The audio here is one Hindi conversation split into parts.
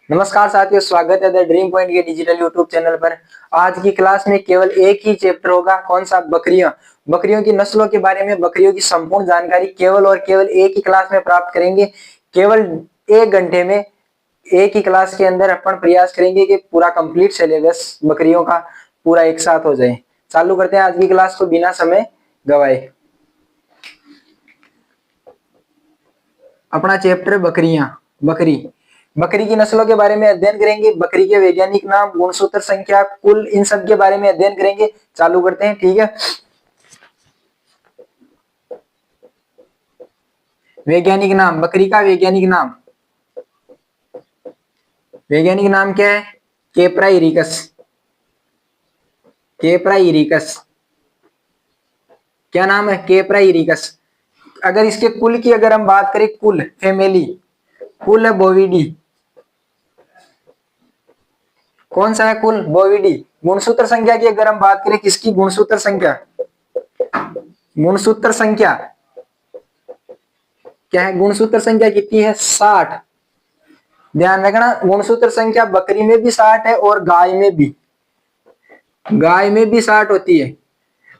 नमस्कार साथियों, स्वागत है द ड्रीम पॉइंट के डिजिटल यूट्यूब चैनल पर। आज की क्लास में केवल एक ही चैप्टर होगा। कौन सा? बकरियां। बकरियों की नस्लों के बारे में, बकरियों की संपूर्ण जानकारी केवल और केवल एक ही क्लास में प्राप्त करेंगे। केवल 1 घंटे में एक ही क्लास के अंदर अपन प्रयास करेंगे कि पूरा कंप्लीट सिलेबस बकरियों का पूरा एक साथ हो जाए। चालू करते हैं आज की क्लास को बिना समय गवाए। अपना चैप्टर बकरियां। बकरी की नस्लों के बारे में अध्ययन करेंगे। बकरी के वैज्ञानिक नाम, गुणसूत्र संख्या, कुल, इन सब के बारे में अध्ययन करेंगे। चालू करते हैं, ठीक है। वैज्ञानिक नाम, बकरी का वैज्ञानिक नाम, वैज्ञानिक नाम क्या है? केप्रा इरिकस। केप्रा इरिकस, क्या नाम है? केप्रा इरिकस। अगर इसके कुल की अगर हम बात करें, कुल फैमिली, कुल है बोविडी। कौन सा है? कुल बोविडी। गुणसूत्र संख्या की अगर हम बात करें, किसकी? गुणसूत्र संख्या। गुणसूत्र संख्या क्या है? गुणसूत्र संख्या कितनी है? 60। ध्यान रखना, गुणसूत्र संख्या बकरी में भी 60 है और गाय में भी। गाय में भी 60 होती है।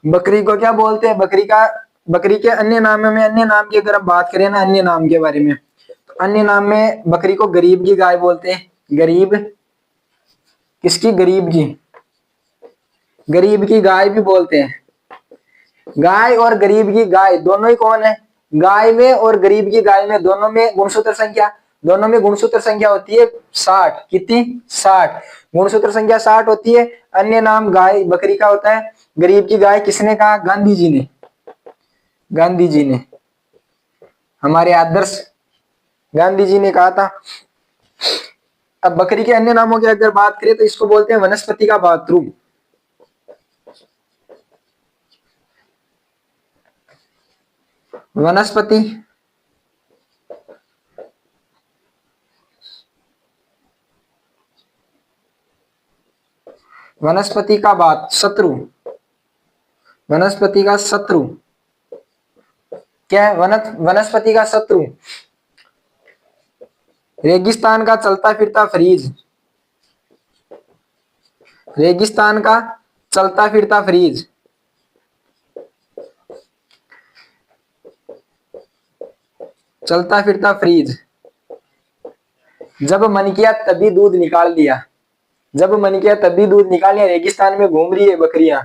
बकरी को क्या बोलते हैं? बकरी के अन्य नामों में, अन्य नाम की अगर हम बात करें ना, अन्य नाम के बारे में, तो अन्य नाम में बकरी को गरीब की गाय बोलते हैं। गरीब, किसकी? गरीब की। गरीब की गाय भी बोलते हैं। गाय और गरीब की गाय दोनों ही कौन है? गाय में और गरीब की गाय में दोनों में गुणसूत्र संख्या, दोनों में गुणसूत्र संख्या होती है 60। कितनी? 60। गुणसूत्र संख्या 60 होती है। अन्य नाम गाय बकरी का होता है। गरीब की गाय किसने कहा? गांधी जी ने। गांधी जी ने, हमारे आदर्श गांधी जी ने कहा था। अब बकरी के अन्य नामों की अगर बात करें तो इसको बोलते हैं वनस्पति का बाथरूम। वनस्पति, वनस्पति का बात, शत्रु। वनस्पति का शत्रु क्या है? वनस्पति का शत्रु। रेगिस्तान का चलता फिरता फ्रीज। रेगिस्तान का चलता फिरता फ्रीज। चलता फिरता फ्रीज। जब मन किया तभी दूध निकाल लिया। जब मन किया तभी दूध निकाल लिया। रेगिस्तान में घूम रही है बकरियां।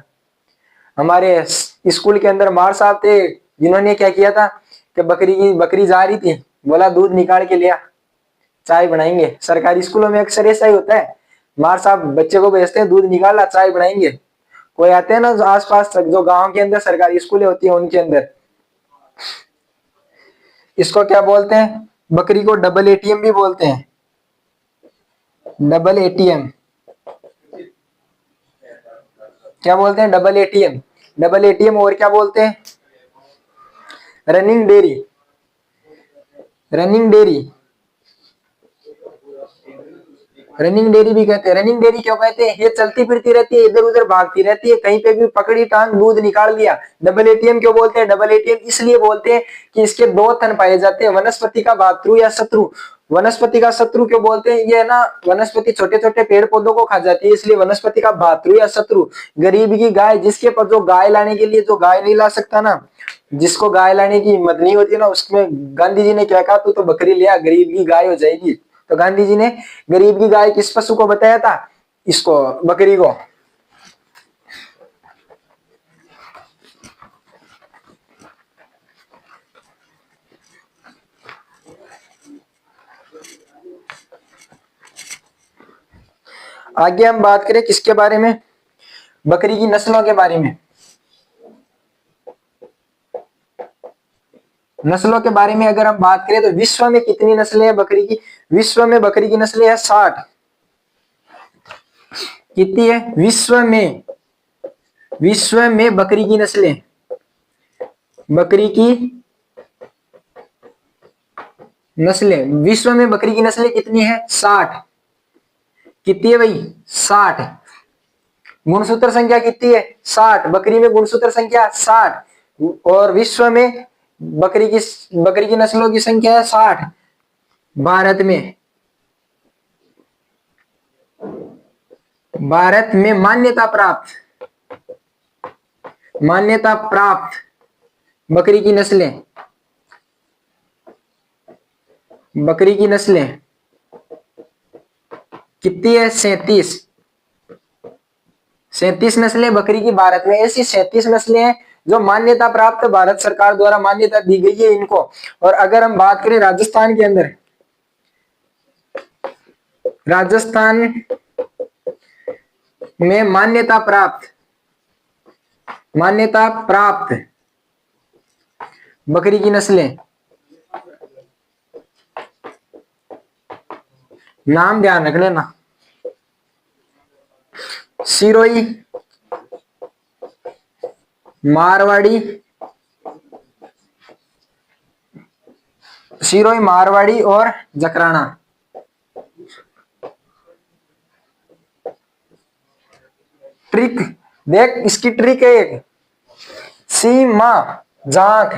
हमारे स्कूल के अंदर मार साहब थे, जिन्होंने क्या किया था कि बकरी जा रही थी, बोला दूध निकाल के लिया, चाय बनाएंगे। सरकारी स्कूलों में अक्सर ऐसा ही होता है। मार साहब बच्चे को भेजते हैं, दूध निकाला, चाय बनाएंगे। कोई आते हैं ना आसपास, जो गांव के अंदर सरकारी स्कूलें होती है उनके अंदर, इसको क्या बोलते हैं? बकरी को डबल एटीएम भी बोलते हैं। डबल एटीएम क्या बोलते हैं? Double ATM. डबल एटीएम और क्या बोलते हैं? Running dairy. Running dairy, running dairy भी कहते हैं। रनिंग डेयरी क्यों कहते हैं? ये चलती फिरती रहती है, इधर उधर भागती रहती है, कहीं पे भी पकड़ी टांग दूध निकाल लिया। डबल एटीएम क्यों बोलते हैं? डबल एटीएम इसलिए बोलते हैं कि इसके 2 थन पाए जाते हैं, वनस्पति का भातृ या शत्रु। वनस्पति का शत्रु क्यों बोलते हैं? ये ना, वनस्पति छोटे छोटे पेड़ पौधों को खा जाती है, इसलिए वनस्पति का भातृ या शत्रु। गरीब की गाय, जिसके पास, जो गाय लाने के लिए, जो गाय नहीं ला सकता ना, जिसको गाय लाने की हिम्मत नहीं होती ना, उसमें गांधी जी ने क्या कहा? तू तो बकरी लिया, गरीब की गाय हो जाएगी। तो गांधी जी ने गरीब की गाय किस पशु को बताया था? इसको, बकरी को। आगे हम बात करें किसके बारे में? बकरी की नस्लों के बारे में। नस्लों के बारे में अगर हम बात करें तो विश्व में कितनी नस्लें हैं बकरी की? विश्व में बकरी की नस्लें हैं 60। कितनी है? विश्व में बकरी की नस्लें, बकरी की नस्लें, विश्व में बकरी की नस्लें कितनी है? 60। कितनी है भाई? 60। गुणसूत्र संख्या कितनी है? 60। बकरी में गुणसूत्र संख्या 60 और विश्व में बकरी की नस्लों की संख्या है 60। भारत में भारत में मान्यता प्राप्त बकरी की नस्लें कितनी है? 37 नस्लें बकरी की भारत में। ऐसी 37 नस्लें हैं जो मान्यता प्राप्त, भारत सरकार द्वारा मान्यता दी गई है इनको। और अगर हम बात करें राजस्थान के अंदर, राजस्थान में मान्यता प्राप्त बकरी की नस्लें, नाम ध्यान रख लेना, सिरोही, मारवाड़ी और जकराना। ट्रिक देख, इसकी ट्रिक है एक, सीमा झांक।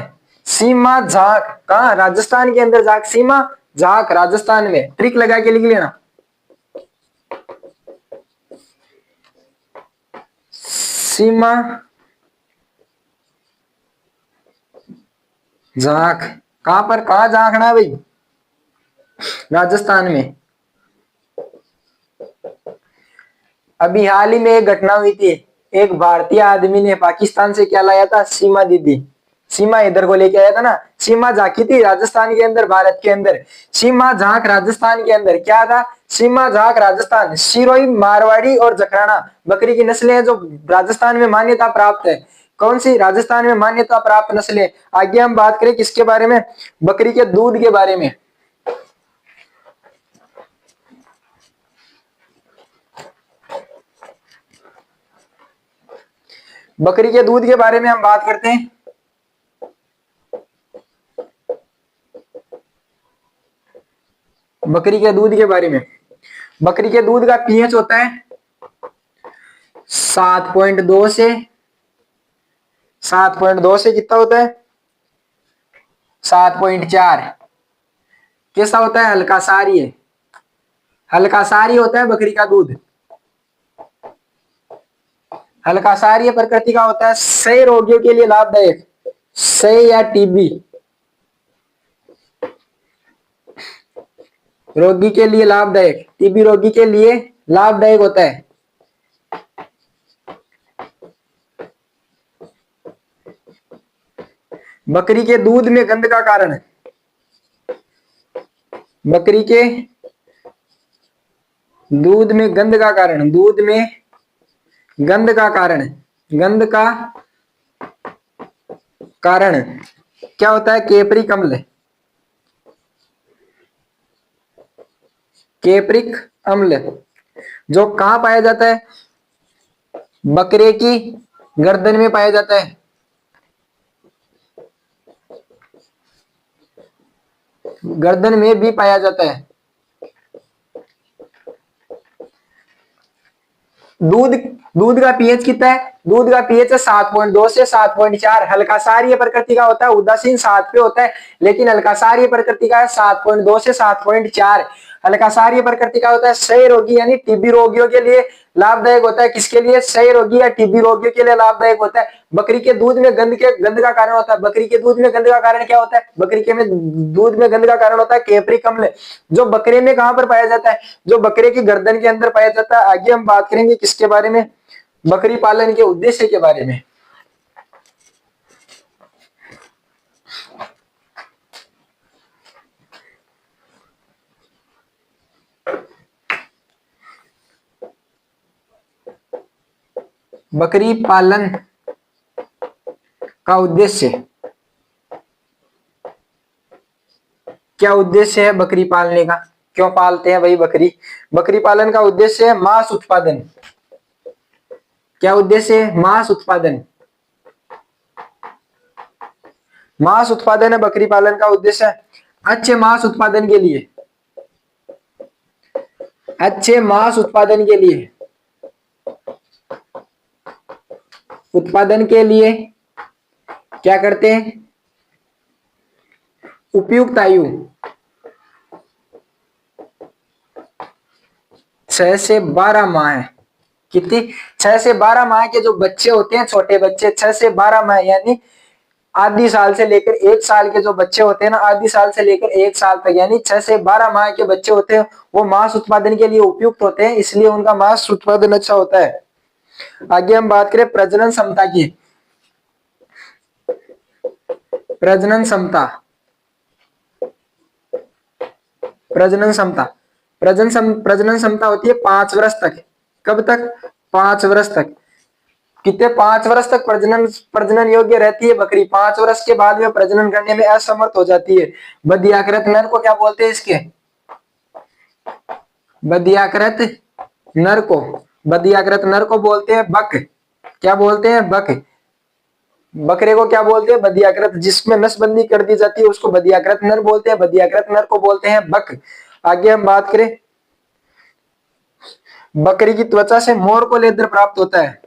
कहा? राजस्थान के अंदर झांक, सीमा झांक राजस्थान में। ट्रिक लगा के लिख लेना, सीमा झांक। कहां पर, कहां झांकना है भाई? राजस्थान में। अभी हाल ही में एक घटना हुई थी, एक भारतीय आदमी ने पाकिस्तान से क्या लाया था? सीमा दीदी, सीमा इधर को लेके आया था ना, सीमा झांकी थी राजस्थान के अंदर, भारत के अंदर। सीमा झांक राजस्थान के अंदर क्या था? सीमा झांक राजस्थान, सिरोही, मारवाड़ी और जकराना बकरी की नस्लें हैं जो राजस्थान में मान्यता प्राप्त है। कौन सी? राजस्थान में मान्यता प्राप्त नस्लें। आगे हम बात करें किसके बारे में? बकरी के दूध के बारे में। बकरी के दूध के बारे में हम बात करते हैं। बकरी के दूध के बारे में, बकरी के दूध का पीएच होता है 7.2 से 7.2 से कितना होता है? 7.4। कैसा होता है? हल्का सारी होता है बकरी का दूध। हल्का सारी प्रकृति का होता है, क्षय रोगियों के लिए लाभदायक, क्षय या टीबी रोगी के लिए लाभदायक, टीबी रोगी के लिए लाभदायक होता है। बकरी के दूध में गंध का कारण, बकरी के दूध में गंध का कारण, दूध में गंध का कारण क्या होता है? कैप्रिक अम्ल। कैप्रिक अम्ल जो कहां पाया जाता है? बकरे की गर्दन में पाया जाता है। गर्दन में भी पाया जाता है। दूध का पीएच कितना है? दूध का पीएच है 7.2 से 7.4। हल्का सारीय प्रकृति का होता है, उदासीन 7 पे होता है, लेकिन हल्का सारीय प्रकृति का है 7.2 से 7.4। हल्का सारीय प्रकृति का होता है, क्षय रोगी यानी टीबी रोगियों के लिए लाभदायक होता है। किसके लिए? क्षय रोगी या टीबी रोगियों के लिए लाभदायक होता है। बकरी के दूध में गंध का कारण होता है। बकरी के दूध में गंध का कारण क्या होता है? बकरी के दूध में गंध का कारण होता है कैप्रिक अम्ल, जो बकरे में कहां पर पाया जाता है? जो बकरे की गर्दन के अंदर पाया जाता है। आगे हम बात करेंगे किसके बारे में? बकरी पालन के उद्देश्य के बारे में। बकरी पालन का उद्देश्य क्या? उद्देश्य है बकरी पालने का, क्यों पालते हैं भाई बकरी? बकरी पालन का उद्देश्य है मांस उत्पादन। क्या उद्देश्य है? मांस उत्पादन। मांस उत्पादन है बकरी पालन का उद्देश्य। अच्छे मांस उत्पादन के लिए, अच्छे मांस उत्पादन के लिए, उत्पादन के लिए क्या करते हैं? उपयुक्त आयु 6 से 12 माह है। कितनी 6 से 12 माह के जो बच्चे होते हैं, छोटे बच्चे, 6 से 12 माह यानी आधी साल से लेकर 1 साल के जो बच्चे होते हैं ना, आधी साल से लेकर 1 साल तक यानी 6 से 12 माह के बच्चे होते हैं, वो मांस उत्पादन के लिए उपयुक्त होते हैं, इसलिए उनका मांस उत्पादन अच्छा होता है। आगे हम बात करें प्रजनन क्षमता की। प्रजनन क्षमता, प्रजनन क्षमता, प्रजनन क्षमता होती है 5 वर्ष तक। कब तक? 5 वर्ष तक। कितने? 5 वर्ष तक प्रजनन योग्य रहती है बकरी। 5 वर्ष के बाद में प्रजनन करने में असमर्थ हो जाती है। बधियाकृत नर को क्या बोलते हैं? इसके बधियाकृत नर को, बधियाकृत नर को बोलते हैं बक। क्या बोलते हैं? बक। बकरे को क्या बोलते हैं? बधियाकृत। जिसमें नसबंदी कर दी जाती है उसको बधियाकृत नर बोलते हैं, बधियाकृत नर को बोलते हैं बक। आगे हम बात करें, बकरी की त्वचा से मोर को लेदर प्राप्त होता है।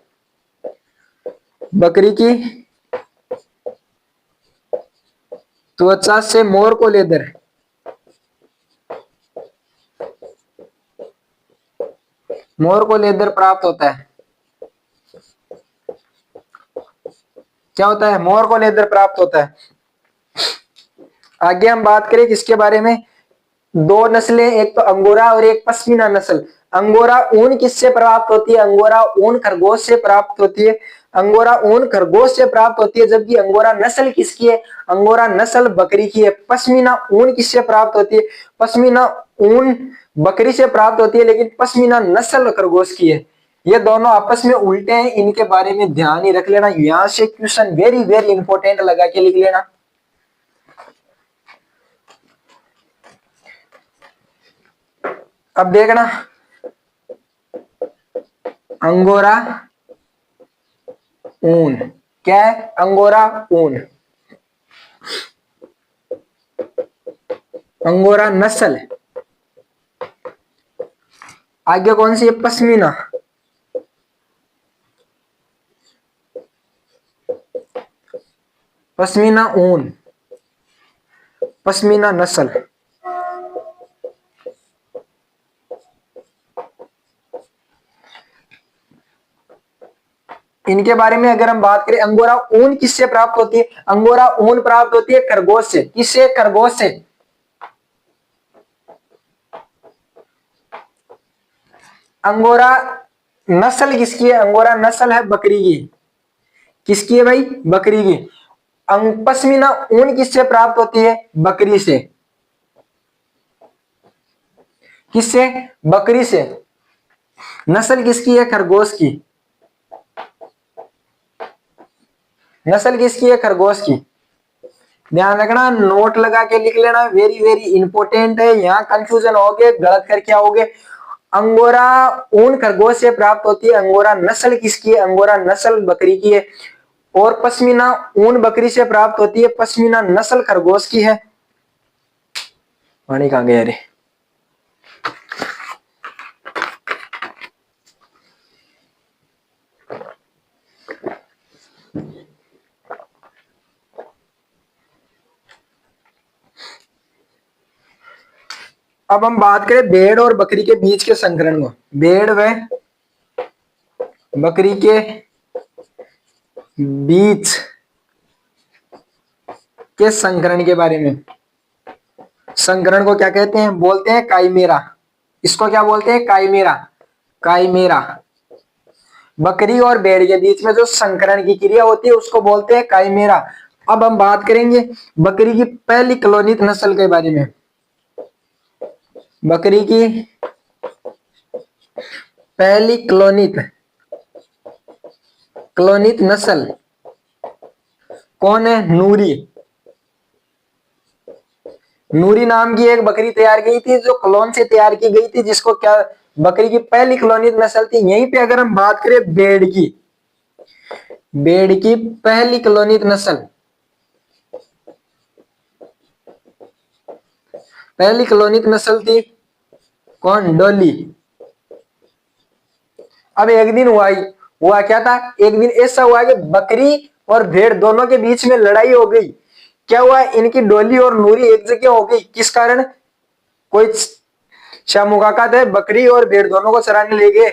बकरी की त्वचा से मोर को लेदर, मोर को लेदर प्राप्त होता है। क्या होता है? मोर को लेदर प्राप्त होता है। आगे हम बात करें किसके बारे में? 2 नस्लें, एक तो अंगोरा और एक पश्मीना नस्ल। अंगोरा ऊन किससे प्राप्त होती है? अंगोरा ऊन खरगोश से प्राप्त होती है। अंगोरा ऊन खरगोश से प्राप्त होती है, जबकि अंगोरा नस्ल किसकी है? अंगोरा नस्ल बकरी की है। पश्मीना ऊन किससे प्राप्त होती है? पश्मीना ऊन बकरी से प्राप्त होती है, लेकिन पश्मीना नस्ल खरगोश की है। ये दोनों आपस में उल्टे हैं, इनके बारे में ध्यान ही रख लेना। यहां से क्वेश्चन वेरी वेरी इंपॉर्टेंट लगा के लिख लेना। अब देखना, अंगोरा ऊन क्या है? अंगोरा ऊन, अंगोरा नस्ल। आगे कौन सी है? पश्मीना। पश्मीना ऊन, पश्मीना नस्ल। इनके बारे में अगर हम बात करें, अंगोरा ऊन किससे प्राप्त होती है? अंगोरा ऊन प्राप्त होती है खरगोश से। किससे? खरगोश से। अंगोरा नस्ल किसकी है? अंगोरा नस्ल है बकरी की। किसकी है भाई? बकरी की। पश्मीना ऊन किससे प्राप्त होती है? बकरी से। किससे? बकरी से। नस्ल किसकी है? खरगोश की। नस्ल किसकी है? खरगोश की। ध्यान रखना, नोट लगा के लिख लेना, वेरी वेरी इंपॉर्टेंट है। यहाँ कंफ्यूजन हो गए, गलत करके आओगे। अंगोरा ऊन खरगोश से प्राप्त होती है। अंगोरा नस्ल किसकी है? अंगोरा नस्ल बकरी की है। और पश्मीना ऊन बकरी से प्राप्त होती है। पश्मीना नस्ल खरगोश की है। पानी कहाँ गया रे? अब हम बात करें भेड़ और बकरी के बीच के संकरण को। भेड़ व बकरी के बीच के संकरण के बारे में। संकरण को क्या कहते हैं? बोलते हैं काइमेरा। इसको क्या बोलते हैं? काइमेरा। काइमेरा। बकरी और भेड़ के बीच में जो संकरण की क्रिया होती है उसको बोलते हैं काइमेरा। अब हम बात करेंगे बकरी की पहली क्लोनित नस्ल के बारे में। बकरी की पहली क्लोनित नस्ल कौन है? नूरी। नूरी नाम की एक बकरी तैयार की थी, जो क्लोन से तैयार की गई थी, जिसको क्या बकरी की पहली क्लोनित नस्ल थी। यहीं पे अगर हम बात करें भेड़ की, भेड़ की पहली क्लोनित नस्ल, पहली क्लोनित नस्ल थी कौन? डोली। अब एक दिन हुआ क्या था? एक दिन ऐसा हुआ कि बकरी और भेड़ दोनों के बीच में लड़ाई हो गई। क्या हुआ? इनकी डोली और नूरी एक जगह हो गई। किस कारण? कोई शामुकाका थे, बकरी और भेड़ दोनों को चराने ले गए।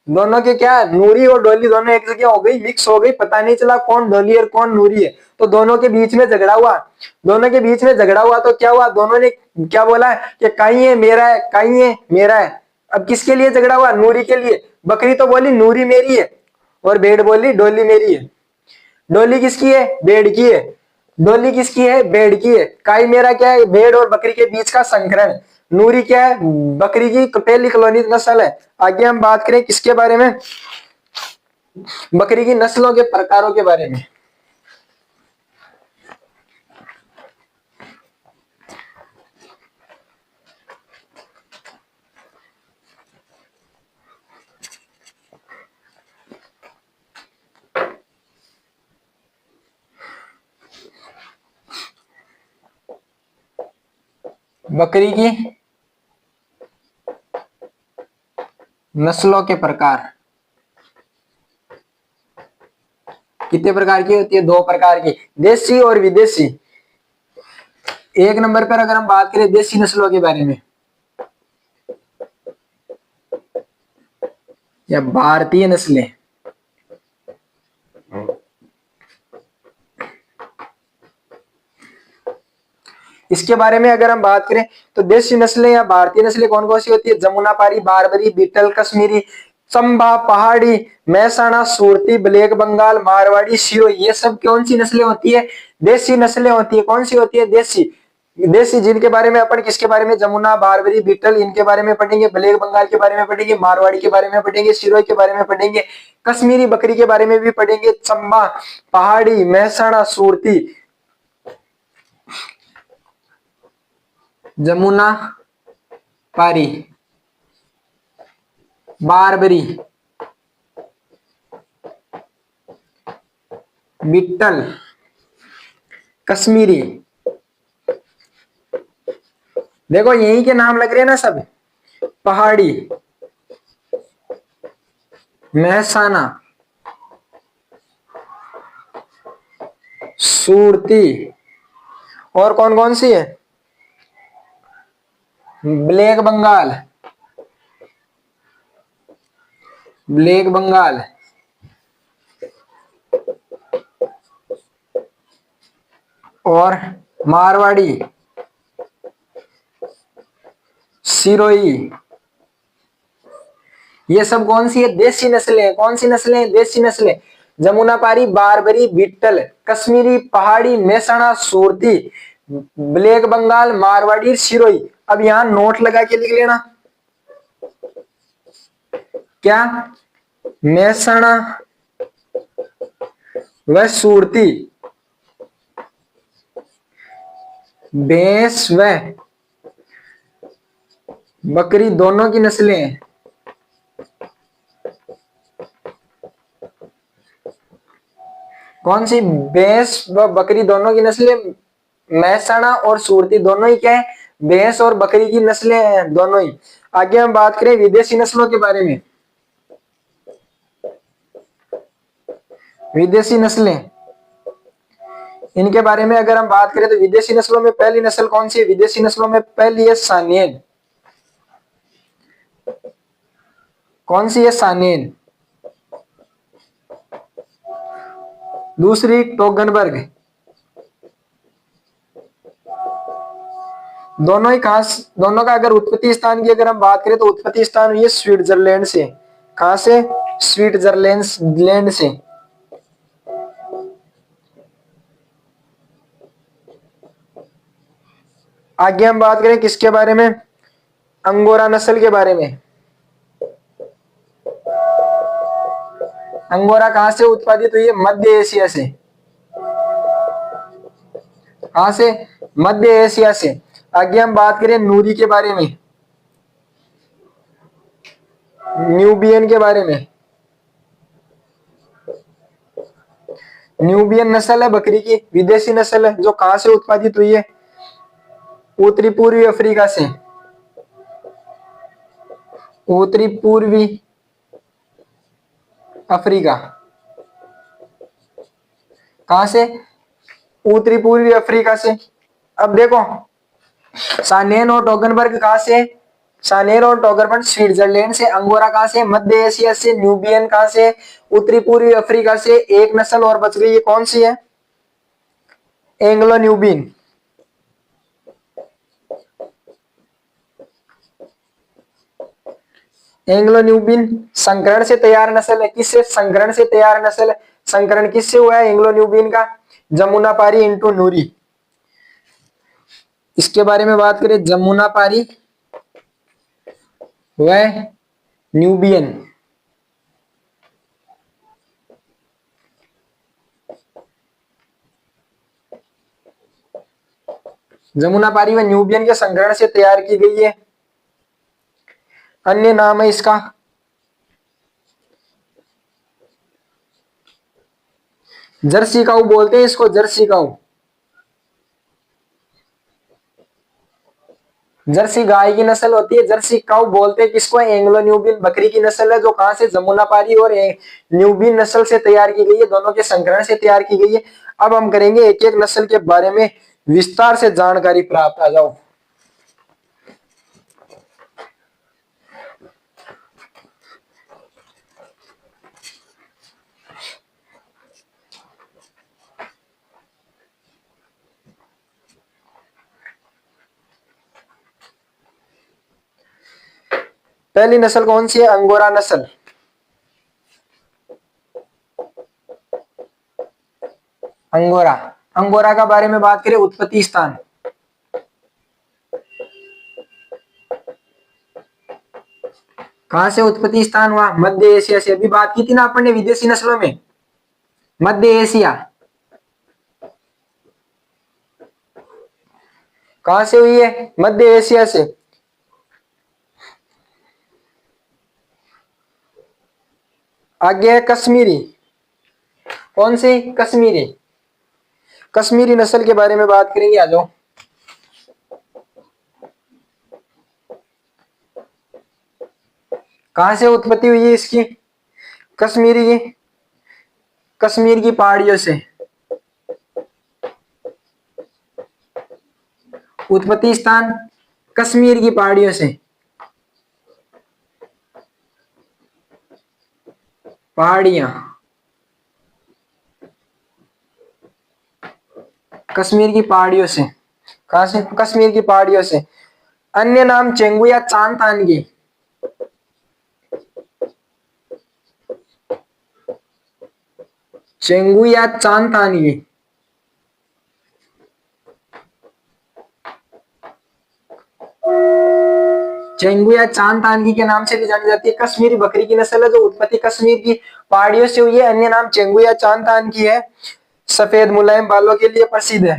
दोनों के क्या, नूरी और डोली दोनों एक जगह हो गई, मिक्स हो गई, पता नहीं चला कौन डोली और कौन नूरी है। तो दोनों के बीच में झगड़ा हुआ, दोनों के बीच में झगड़ा हुआ तो क्या हुआ, दोनों ने क्या बोला कि कहीं है मेरा है, कहीं है मेरा है। अब किसके लिए झगड़ा हुआ, नूरी के लिए। बकरी तो बोली नूरी मेरी है, और भेड़ बोली डोली मेरी है। डोली किसकी है, भेड़ की है। डोली किसकी है, भेड़ की है। काई मेरा क्या है, भेड़ और बकरी के बीच का संकरण। नूरी क्या है, बकरी की पहली कॉलोनी नस्ल है। आगे हम बात करें किसके बारे में, बकरी की नस्लों के प्रकारों के बारे में। बकरी की नस्लों के प्रकार कितने प्रकार की होती है, दो प्रकार की, देसी और विदेशी। एक नंबर पर अगर हम बात करें देसी नस्लों के बारे में, या भारतीय नस्लें, इसके बारे में अगर हम बात करें तो देसी नस्लें या भारतीय नस्लें कौन कौन सी होती है, जमुनापारी, बारबरी, बीटल, कश्मीरी, चंबा, पहाड़ी, महसाणा, सूरती, ब्लैक बंगाल, मारवाड़ी, सिरोही, ये सब कौन सी नस्लें होती है, देसी नस्लें होती है। कौन सी होती है, देसी। देसी जिनके बारे में अपन किसके बारे में, जमुना, बारबरी, बीटल, इनके बारे में पढ़ेंगे, ब्लैक बंगाल के बारे में पढ़ेंगे, मारवाड़ी के बारे में पढ़ेंगे, सिरोही के बारे में पढ़ेंगे, कश्मीरी बकरी के बारे में भी पढ़ेंगे, चंबा, पहाड़ी, महसाणा, सूरती, जमुना पारी, बारबरी, बिट्टल, कश्मीरी। देखो यही के नाम लग रहे हैं ना सब, पहाड़ी, महसाना, सूरती, और कौन कौन सी है, ब्लैक बंगाल, ब्लैक बंगाल, और मारवाड़ी, सिरोही। ये सब कौन सी है, देसी नस्लें। कौन सी नस्लें, देसी नस्लें। जमुनापारी, बारबरी, बिट्टल, कश्मीरी, पहाड़ी, महसाणा, सूरती, ब्लैक बंगाल, मारवाड़ी, सिरोही। अब यहां नोट लगा के लिख लेना, क्या, महसाणा व सूरती भैंस व बकरी दोनों की नस्लें हैं। कौन सी, भैंस व बकरी दोनों की नस्लें। महसाणा और सूरती दोनों ही क्या है, भैंस और बकरी की नस्लें हैं, दोनों ही। आगे हम बात करें विदेशी नस्लों के बारे में। विदेशी नस्लें, इनके बारे में अगर हम बात करें तो विदेशी नस्लों में पहली नस्ल कौन सी है, विदेशी नस्लों में पहली है सानेन। कौन सी है, सानेन। दूसरी टोगनबर्ग। दोनों ही खास, दोनों का अगर उत्पत्ति स्थान की अगर हम बात करें तो उत्पत्ति स्थान हुई है स्विट्जरलैंड से। कहां से, स्विट्जरलैंड से। आगे हम बात करें किसके बारे में, अंगोरा नस्ल के बारे में। अंगोरा कहां से उत्पादित हुई है, मध्य एशिया से। कहां से, मध्य एशिया से। आगे हम बात करें नूरी के बारे में, न्यूबियन के बारे में। न्यूबियन नस्ल है बकरी की, विदेशी नस्ल है, जो कहां से उत्पादित हुई है, उत्तरी पूर्वी अफ्रीका से। उत्तरी पूर्वी अफ्रीका, कहां से, उत्तरी पूर्वी अफ्रीका से। अब देखो सानेन और टोगनबर्ग कहां से, सानेर और टोगरबन स्विट्जरलैंड से, अंगोरा कहां से, मध्य एशिया से, न्यूबियन कहां से, उत्तरी पूर्वी अफ्रीका से। एक नस्ल और बच गई, ये कौन सी है? Anglo Nubian. एंग्लो न्यूबियन संकरण से तैयार नस्ल है। किससे? संकरण से तैयार नस्ल है। संकरण किससे हुआ है एंग्लो न्यूबियन का? जमुनापारी इंटू नूरी। इसके बारे में बात करें, जमुनापारी वह न्यूबियन। जमुनापारी व न्यूबियन के संकरण से तैयार की गई है। अन्य नाम है इसका जर्सी काऊ बोलते हैं इसको, जर्सी काऊ। जर्सी गाय की नस्ल होती है, जर्सी काऊ बोलते हैं किसको? एंग्लो न्यूबियन बकरी की नस्ल है, जो कहां से? जमुनापारी और न्यूबियन नस्ल से तैयार की गई है, दोनों के संकरण से तैयार की गई है। अब हम करेंगे एक एक नस्ल के बारे में विस्तार से जानकारी प्राप्त। आ जाओ। पहली नस्ल कौन सी है? अंगोरा नस्ल। अंगोरा। अंगोरा का बारे में बात करें, उत्पत्ति स्थान। कहां से उत्पत्ति स्थान हुआ? मध्य एशिया से। अभी बात की थी ना अपन ने विदेशी नस्लों में, मध्य एशिया। कहां से हुई है? मध्य एशिया से। आगे है कश्मीरी। कौन सी? कश्मीरी। कश्मीरी नस्ल के बारे में बात करेंगे, आ जाओ। कहां से उत्पत्ति हुई है इसकी? कश्मीरी की, कश्मीर की पहाड़ियों से। उत्पत्ति स्थान कश्मीर की पहाड़ियों से। पहाड़ियां कश्मीर की पहाड़ियों से। कहां से? कश्मीर की पहाड़ियों से। अन्य नाम चेंगू या चांगतांगी। चेंगू या चांगतांगी। चेंगू या चांगतांगी के नाम से भी जानी जाती है। कश्मीरी बकरी की नस्ल है, जो उत्पत्ति कश्मीर की पहाड़ियों से हुई है। अन्य नाम चेंगू या चांगतांगी है। सफेद मुलायम बालों के लिए प्रसिद्ध है।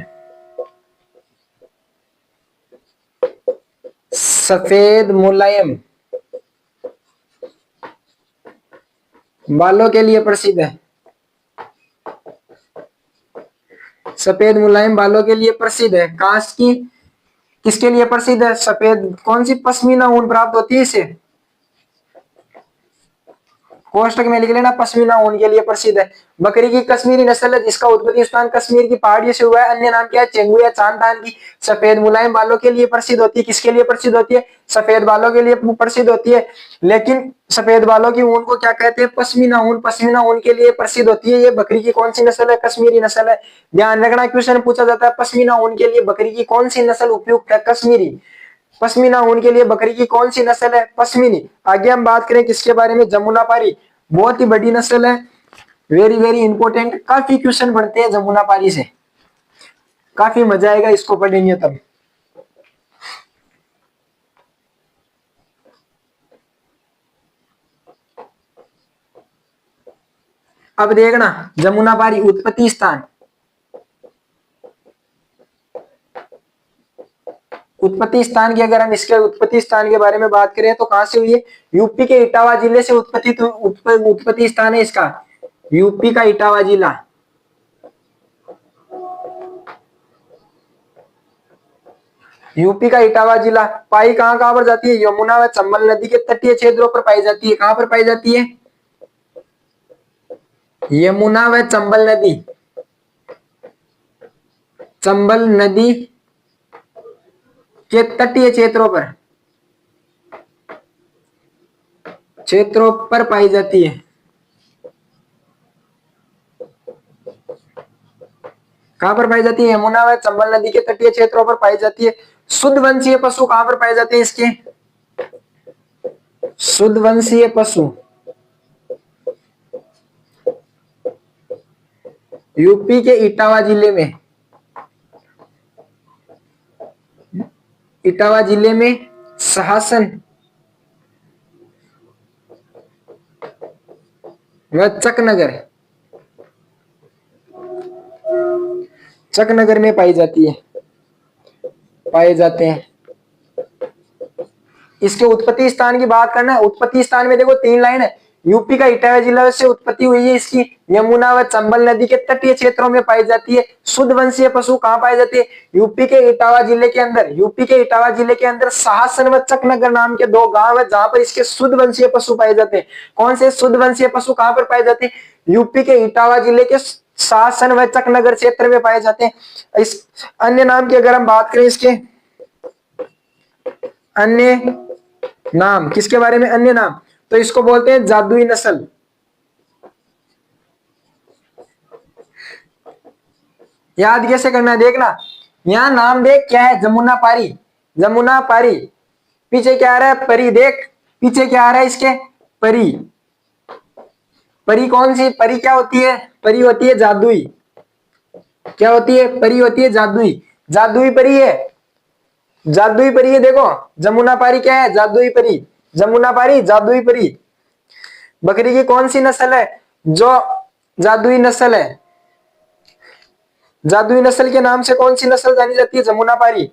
सफेद मुलायम बालों के लिए प्रसिद्ध है। सफेद मुलायम बालों के लिए प्रसिद्ध है। कांच की किसके लिए प्रसिद्ध है? सफेद कौन सी? पश्मीना ऊन प्राप्त होती है इसे। कोष्टक में लिख लेना, पश्मीना ऊन के लिए प्रसिद्ध है। बकरी की कश्मीरी नस्ल है, जिसका उत्पत्ति स्थान कश्मीर की पहाड़ियों से हुआ है। अन्य नाम क्या है? चेंगू या चांगतान की। सफेद मुलायम बालों के लिए प्रसिद्ध होती है। किसके लिए प्रसिद्ध होती है? सफेद बालों के लिए प्रसिद्ध होती है। लेकिन सफेद बालों की ऊन को क्या कहते हैं? पश्मीना ऊन। पश्मीना ऊन के लिए प्रसिद्ध होती है। ये बकरी की कौन सी नस्ल है? कश्मीरी नस्ल है। ध्यान रखना, क्वेश्चन पूछा जाता है पश्मीना ऊन के लिए बकरी की कौन सी नस्ल उपयुक्त है? कश्मीरी। पश्मीना ऊन के लिए बकरी की कौन सी नस्ल है? पश्मीनी। आगे हम बात करें किसके बारे में? जमुनापारी। बहुत ही बड़ी नस्ल है, वेरी वेरी इंपॉर्टेंट। काफी क्वेश्चन बनते हैं जमुनापारी से, काफी मजा आएगा इसको पढ़ेंगे तब। अब देखना, जमुनापारी उत्पत्ति स्थान। उत्पत्ति स्थान की अगर हम इसके उत्पत्ति स्थान के बारे में बात करें तो कहां से हुई है? यूपी के इटावा जिले से उत्पत्ति स्थान है इसका। यूपी का इटावा जिला। यूपी का इटावा जिला। पाई कहां कहां पर जाती है? यमुना व चंबल नदी के तटीय क्षेत्रों पर पाई जाती है। कहां पर पाई जाती है? यमुना व चंबल नदी, चंबल नदी के तटीय क्षेत्रों पर। क्षेत्रों पर पाई जाती है। कहां पर पाई जाती है? यमुना व चंबल नदी के तटीय क्षेत्रों पर पाई जाती है। शुद्ध वंशीय पशु कहां पर पाए जाते हैं इसके? शुद्ध वंशीय पशु यूपी के इटावा जिले में, इटावा जिले में शासन व चकनगर, चकनगर में पाई जाती है, पाए जाते हैं। इसके उत्पत्ति स्थान की बात करना है। उत्पत्ति स्थान में देखो 3 लाइन है। यूपी का इटावा जिला से उत्पत्ति हुई है इसकी। यमुना व चंबल नदी के तटीय क्षेत्रों में पाई जाती है। शुद्ध वंशीय पशु कहां पाई जाती है? यूपी के इटावा जिले के अंदर। यूपी के इटावा जिले के अंदर शासन व चकनगर नाम के 2 गांव है जहां पर इसके शुद्ध वंशीय पशु पाए जाते हैं। कौन से शुद्ध वंशीय पशु कहां पर पाए जाते हैं? यूपी के इटावा जिले के शासन व चकनगर क्षेत्र में पाए जाते हैं। इस अन्य नाम की अगर हम बात करें, इसके अन्य नाम, किसके बारे में अन्य नाम? तो इसको बोलते हैं जादुई नस्ल। याद कैसे करना है देखना, यहां नाम देख क्या है? जमुना पारी, जमुना पारी। पीछे क्या आ रहा है? परी। देख पीछे क्या आ रहा है इसके? परी। परी कौन सी? परी क्या होती है? परी होती है जादुई। क्या होती है? परी होती है जादुई। जादुई परी है, जादुई परी है। देखो जमुना पारी क्या है? जादुई परी। जमुना पारी जादुई परी। बकरी की कौन सी नस्ल है जो जादुई नस्ल है? जादुई नस्ल के नाम से कौन सी नस्ल जानी जाती है? जमुना पारी।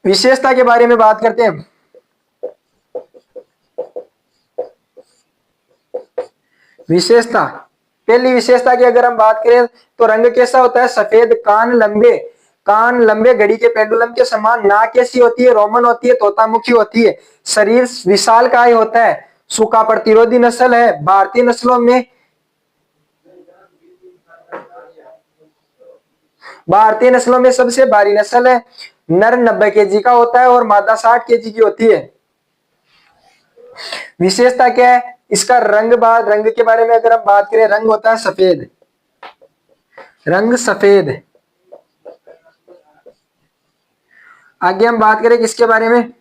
विशेषता के बारे में बात करते हैं। विशेषता, पहली विशेषता की अगर हम बात करें तो रंग कैसा होता है? सफेद। कान लंबे, कान लंबे घड़ी के पेंडुलम के समान। नाक कैसी होती है? रोमन होती है, तोतामुखी होती है। शरीर विशालकाय होता है। सूखा प्रतिरोधी नस्ल है। भारतीय नस्लों में, भारतीय नस्लों में सबसे भारी नस्ल है। नर 90 केजी का होता है और मादा 60 केजी की होती है। विशेषता क्या है इसका? रंग, बात रंग के बारे में अगर हम बात करें, रंग होता है सफेद, रंग सफेद। आगे हम बात करें किसके बारे में?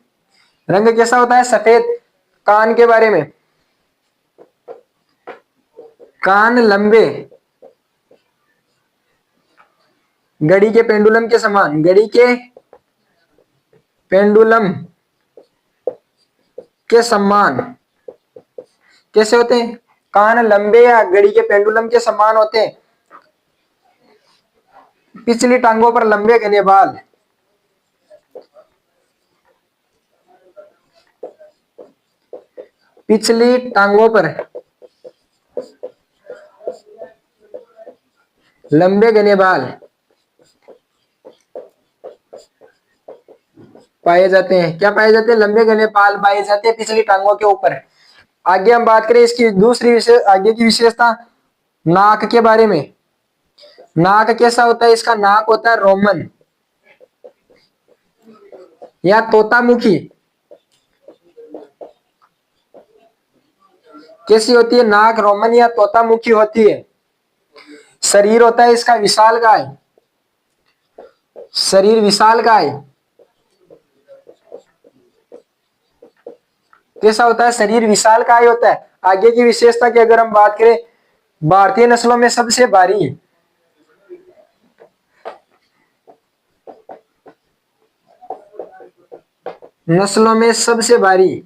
रंग कैसा होता है? सफेद। कान के बारे में, कान लंबे, घड़ी के पेंडुलम के समान। घड़ी के पेंडुलम के समान कैसे होते हैं? कान लंबे या घड़ी के पेंडुलम के समान होते हैं। पिछली टांगों पर लंबे घने बाल। पिछली टांगों पर लंबे घने बाल पाए जाते हैं। क्या पाए जाते हैं? लंबे घने बाल पाए जाते हैं पिछली टांगों के ऊपर। आगे हम बात करें इसकी दूसरी आगे की विशेषता, नाक के बारे में। नाक कैसा होता है इसका? नाक होता है रोमन या तोतामुखी। कैसी होती है? नाक रोमन या तोतामुखी होती है। शरीर होता है इसका विशालकाय, शरीर विशालकाय। कैसा होता है? शरीर विशालकाय होता है। आगे की विशेषता की अगर हम बात करें, भारतीय नस्लों में सबसे भारी, नस्लों में सबसे भारी,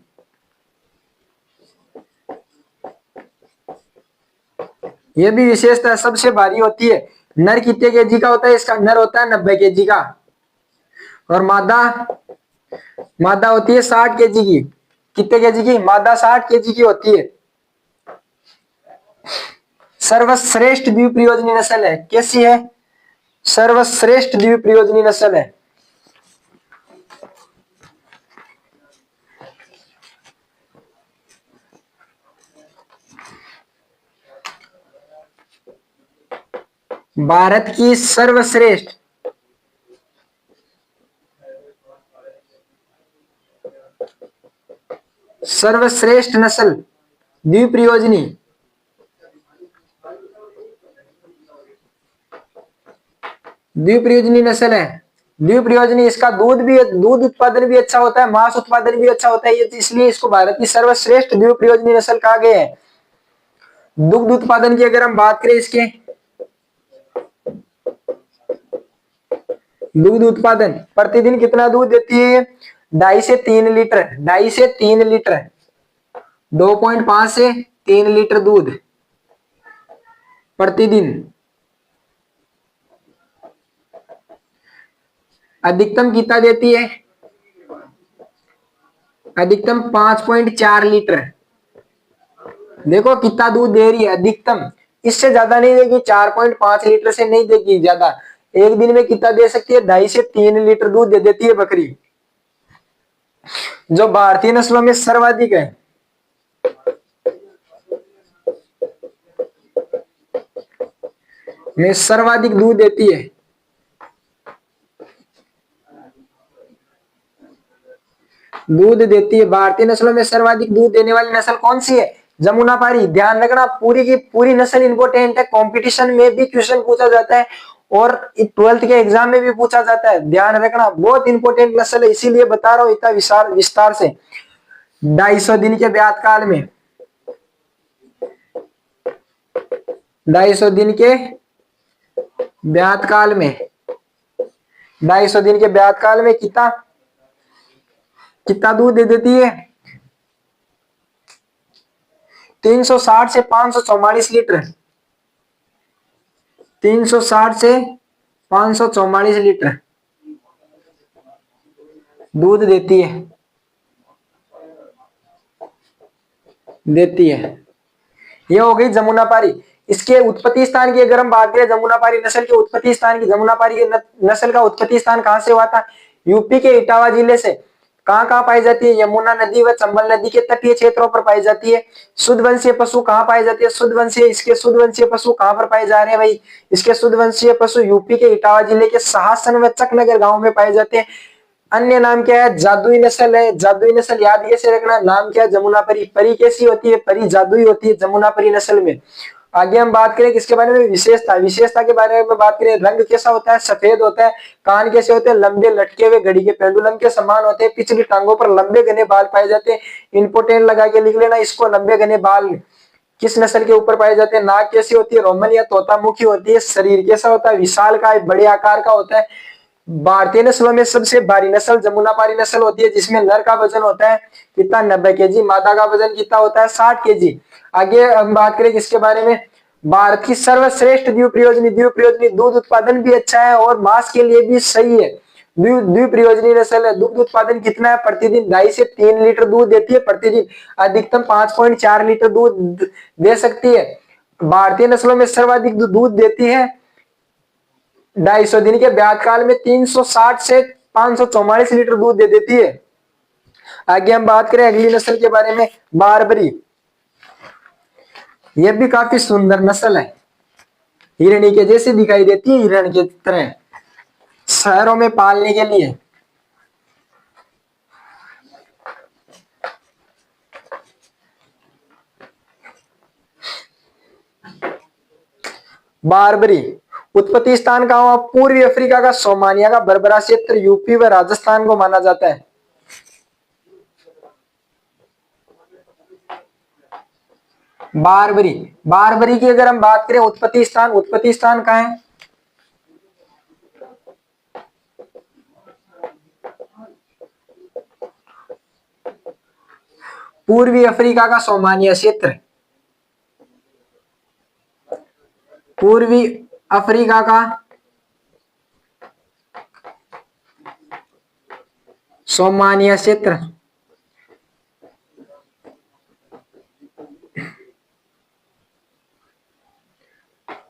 यह भी विशेषता सबसे भारी होती है। नर कितने केजी का होता है इसका? नर होता है 90 केजी का और मादा, मादा होती है 60 केजी की। कितने केजी की? मादा 60 केजी की होती है। सर्वश्रेष्ठ द्विप्रयोजनी नस्ल है। कैसी है? सर्वश्रेष्ठ द्विप्रयोजनी नस्ल है। भारत की सर्वश्रेष्ठ सर्वश्रेष्ठ नस्ल द्विप्रयोजनी, द्विप्रयोजनी नस्ल है। द्विप्रयोजनी, इसका दूध उत्पादन भी अच्छा होता है, मांस उत्पादन भी अच्छा होता है, ये इसलिए इसको भारत की सर्वश्रेष्ठ द्विप्रयोजनी नस्ल कहा गया है। दुग्ध उत्पादन की अगर हम बात करें, इसके दूध उत्पादन प्रतिदिन कितना दूध देती है? 2.5 से 3 लीटर, 2.5 से 3 लीटर, 2.5 से 3 लीटर दूध प्रतिदिन। अधिकतम कितना देती है? अधिकतम 5.4 लीटर। देखो कितना दूध दे रही है अधिकतम, इससे ज्यादा नहीं देगी, 4.5 लीटर से नहीं देगी ज्यादा। एक दिन में कितना दे सकती है? 2.5 से 3 लीटर दूध दे देती है बकरी, जो भारतीय नस्लों में सर्वाधिक है। में सर्वाधिक दूध देती है। दूध देती है भारतीय नस्लों में सर्वाधिक दूध देने वाली नस्ल कौन सी है? जमुनापारी। ध्यान रखना, पूरी की पूरी नस्ल इंपॉर्टेंट है, कंपटीशन में भी क्वेश्चन पूछा जाता है और 12th के एग्जाम में भी पूछा जाता है। ध्यान रखना, बहुत इंपॉर्टेंट नस्ल है, इसीलिए बता रहा हूं इतना विस्तार से। 250 दिन के ब्यात काल में, 250 दिन के ब्यात काल में, 250 दिन के ब्यात काल में कितना दूध दे देती है? 360 से 544 लीटर, 360 से 544 लीटर दूध देती है। ये हो गई जमुनापारी। इसके उत्पत्ति स्थान की अगर हम बात करें, जमुनापारी नस्ल के उत्पत्ति स्थान की, जमुनापारी नस्ल का उत्पत्ति स्थान कहां से हुआ था? यूपी के इटावा जिले से। कहां पाई जाती है? यमुना नदी व चंबल नदी के तटीय क्षेत्रों पर पाई जाती है। शुद्ध वंशीय पशु कहां पाई जाती है? इसके शुद्ध वंशीय पशु कहां पर पाए जा रहे हैं भाई? इसके शुद्ध वंशीय पशु यूपी के इटावा जिले के साहसन व चकनगर गांव में पाए जाते हैं। अन्य नाम क्या है? जादुई नस्ल है। जादुई नस्ल याद कैसे रखना, नाम क्या है? जमुनापरी। परी कैसी होती है? परी जादुई होती है जमुनापरी नस्ल में। आगे हम बात करें किसके बारे में? विशेषता के बारे में बात करें। रंग कैसा होता है? सफेद होता है। कान कैसे होते हैं? लंबे लटके हुए घड़ी के पेंडुलम के समान होते हैं। पिछली टांगों पर लंबे घने बाल पाए जाते हैं। इंपोर्टेंट लगा के लिख लेना इसको, लंबे घने बाल किस नस्ल के ऊपर पाए जाते हैं। नाक कैसी होती है? रोमन या तोतामुखी होती है। शरीर कैसा होता है? विशाल का, बड़े आकार का होता है। भारतीय नस्लों में सबसे भारी नस्ल जमुनापारी नस्ल होती है, जिसमें नर का वजन होता है कितना? 90 केजी। मादा का वजन कितना होता है? 60 केजी। आगे हम बात करें किसके बारे में? भारत की सर्वश्रेष्ठ द्विप्रयोजनी दूध उत्पादन भी अच्छा है और मांस के लिए भी सही है। द्विप्रयोजनी नस्ल है। दूध उत्पादन कितना है? प्रतिदिन 2.5 से 3 लीटर दूध देती है प्रतिदिन। अधिकतम 5.4 लीटर दूध दे सकती है। भारतीय नस्लों में सर्वाधिक दूध देती है 250 दिन के ब्यात काल में 360 से 544 लीटर दूध दे देती है। आगे हम बात करें अगली नस्ल के बारे में, बारबरी। यह भी काफी सुंदर नस्ल है, हिरणी के जैसी दिखाई देती है, हिरण के तरह, शहरों में पालने के लिए। बारबरी उत्पत्ति स्थान कहां हुआ? पूर्वी अफ्रीका का सोमानिया का बरबरा क्षेत्र यूपी व राजस्थान को माना जाता है। बारबरी की अगर हम बात करें उत्पत्ति स्थान कहां है? पूर्वी अफ्रीका का सोमानिया क्षेत्र, पूर्वी अफ्रीका का सोमानिया क्षेत्र।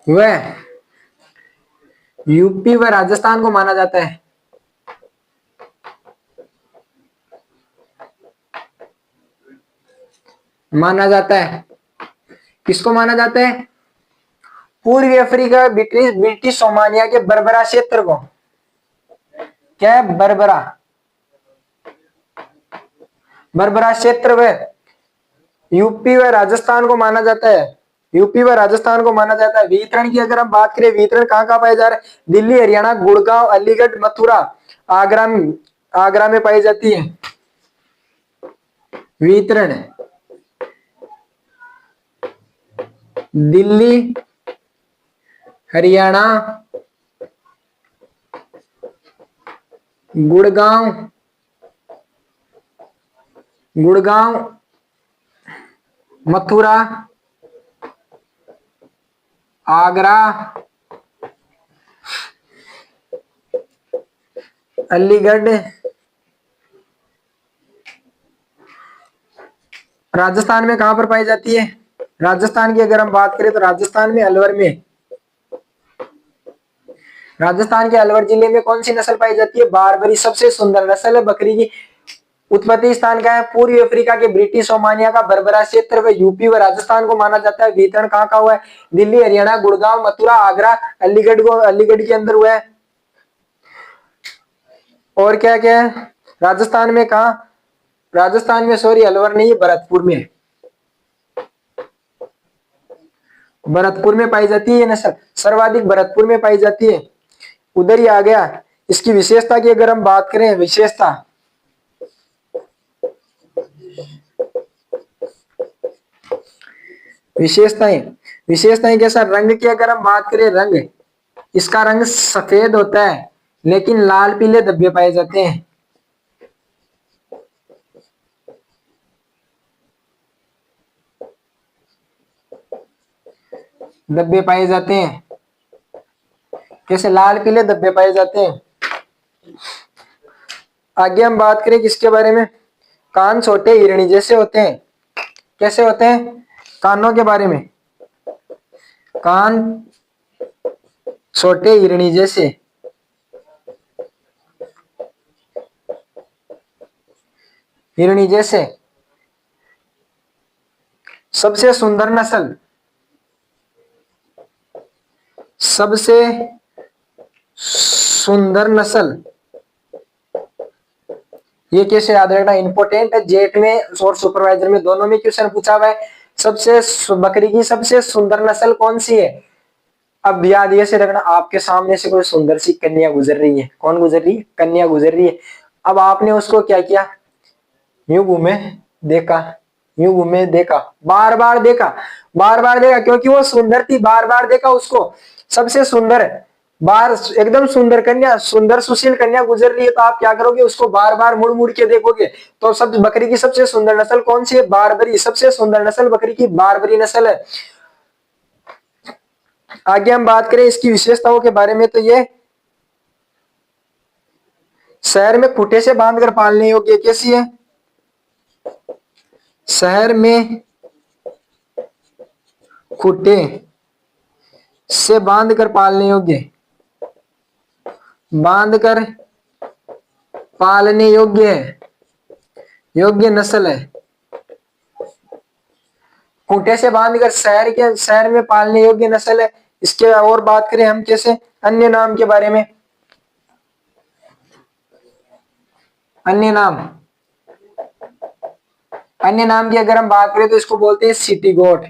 वह यूपी व राजस्थान को माना जाता है। किसको माना जाता है? पूर्वी अफ्रीका ब्रिटिश सोमानिया के बरबरा क्षेत्र को। क्या है? बरबरा। बरबरा क्षेत्र व यूपी व राजस्थान को माना जाता है, यूपी व राजस्थान को माना जाता है। वितरण की अगर हम बात करें, वितरण कहाँ कहाँ पाया जा रहा है? दिल्ली, हरियाणा, गुड़गांव, अलीगढ़, मथुरा, आगरा में, आगरा में पाई जाती है। वितरण दिल्ली, हरियाणा, गुड़गांव, गुड़गांव, मथुरा, आगरा, अलीगढ़। राजस्थान में कहां पर पाई जाती है? राजस्थान की अगर हम बात करें तो राजस्थान में अलवर में, राजस्थान के अलवर जिले में कौन सी नस्ल पाई जाती है? बारबरी सबसे सुंदर नस्ल है बकरी की। उत्पत्ति स्थान क्या है? पूर्वी अफ्रीका के ब्रिटिश ओमानिया का बरबरा क्षेत्र व यूपी व राजस्थान को माना जाता है। वितरण कहाँ का हुआ है? दिल्ली, हरियाणा, गुड़गांव, मथुरा, आगरा, अलीगढ़ को, अलीगढ़ के अंदर हुआ है। और क्या क्या है राजस्थान में? कहा राजस्थान में, सॉरी अलवर नहीं है, भरतपुर में, भरतपुर में पाई जाती है ये नस्ल, सर्वाधिक भरतपुर में पाई जाती है। उधर ही आ गया। इसकी विशेषता की अगर हम बात करें, विशेषता विशेषताएं विशेषताएं कैसा? रंग की अगर हम बात करें, रंग इसका रंग सफेद होता है लेकिन लाल पीले धब्बे पाए जाते हैं। धब्बे पाए जाते हैं कैसे? लाल पीले धब्बे पाए जाते हैं। आगे हम बात करें किसके बारे में? कान छोटे हिरणी जैसे होते हैं। कैसे होते हैं? कानों के बारे में, कान छोटे हिरणी जैसे। हिरणी जैसे। सबसे सुंदर नस्ल, सबसे सुंदर नस्ल, ये कैसे याद रखना? इंपॉर्टेंट है, जेट में और सुपरवाइजर में दोनों में क्वेश्चन पूछा हुआ है। सबसे बकरी की सबसे सुंदर नस्ल कौन सी है? अब याद ये से रखना, आपके सामने से कोई सुंदर सी कन्या गुजर रही है। कौन गुजर रही है? कन्या गुजर रही है। अब आपने उसको क्या किया? यूं घूमे देखा, यूं घूमे देखा, बार बार देखा, बार बार देखा, क्योंकि वो सुंदर थी, बार बार देखा उसको। सबसे सुंदर बार एकदम सुंदर कन्या, सुंदर सुशील कन्या गुजर रही है तो आप क्या करोगे? उसको बार बार मुड़ मुड़ के देखोगे। तो सब बकरी की सबसे सुंदर नस्ल कौन सी है? बारबरी। सबसे सुंदर नस्ल बकरी की बारबरी नस्ल है। आगे हम बात करें इसकी विशेषताओं के बारे में, तो ये शहर में खूंटे से बांधकर पालने योग्य। कैसी है? शहर में खूंटे से बांधकर पालने योग्य, बांधकर पालने योग्य है, योग्य नस्ल है। खूंटे से बांधकर शहर में पालने योग्य नस्ल है। इसके और बात करें हम कैसे? अन्य नाम के बारे में, अन्य नाम, अन्य नाम की अगर हम बात करें तो इसको बोलते हैं सिटी गोट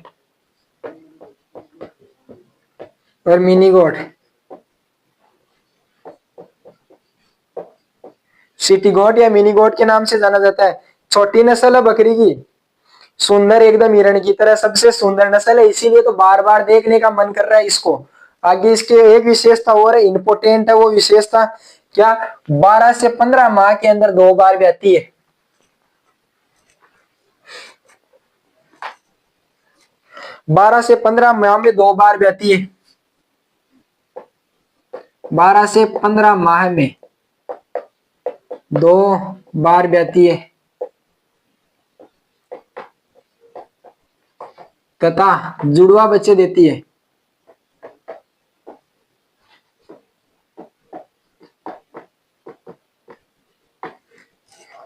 और मिनी गोट। सिटी गोट या मिनी गोट के नाम से जाना जाता है। छोटी नस्ल है बकरी की, सुंदर एकदम हिरण की तरह, सबसे सुंदर नस्ल है, इसीलिए तो बार बार देखने का मन कर रहा है इसको। आगे इसके एक विशेषता और है, इंपोर्टेंट है। वो विशेषता क्या? 12 से 15 माह के अंदर 2 बार ब्याती है। 12 से 15 माह में 2 बार ब्याती है। 12 से 15 माह में 2 बार ब्याती है तथा जुड़वा बच्चे देती है।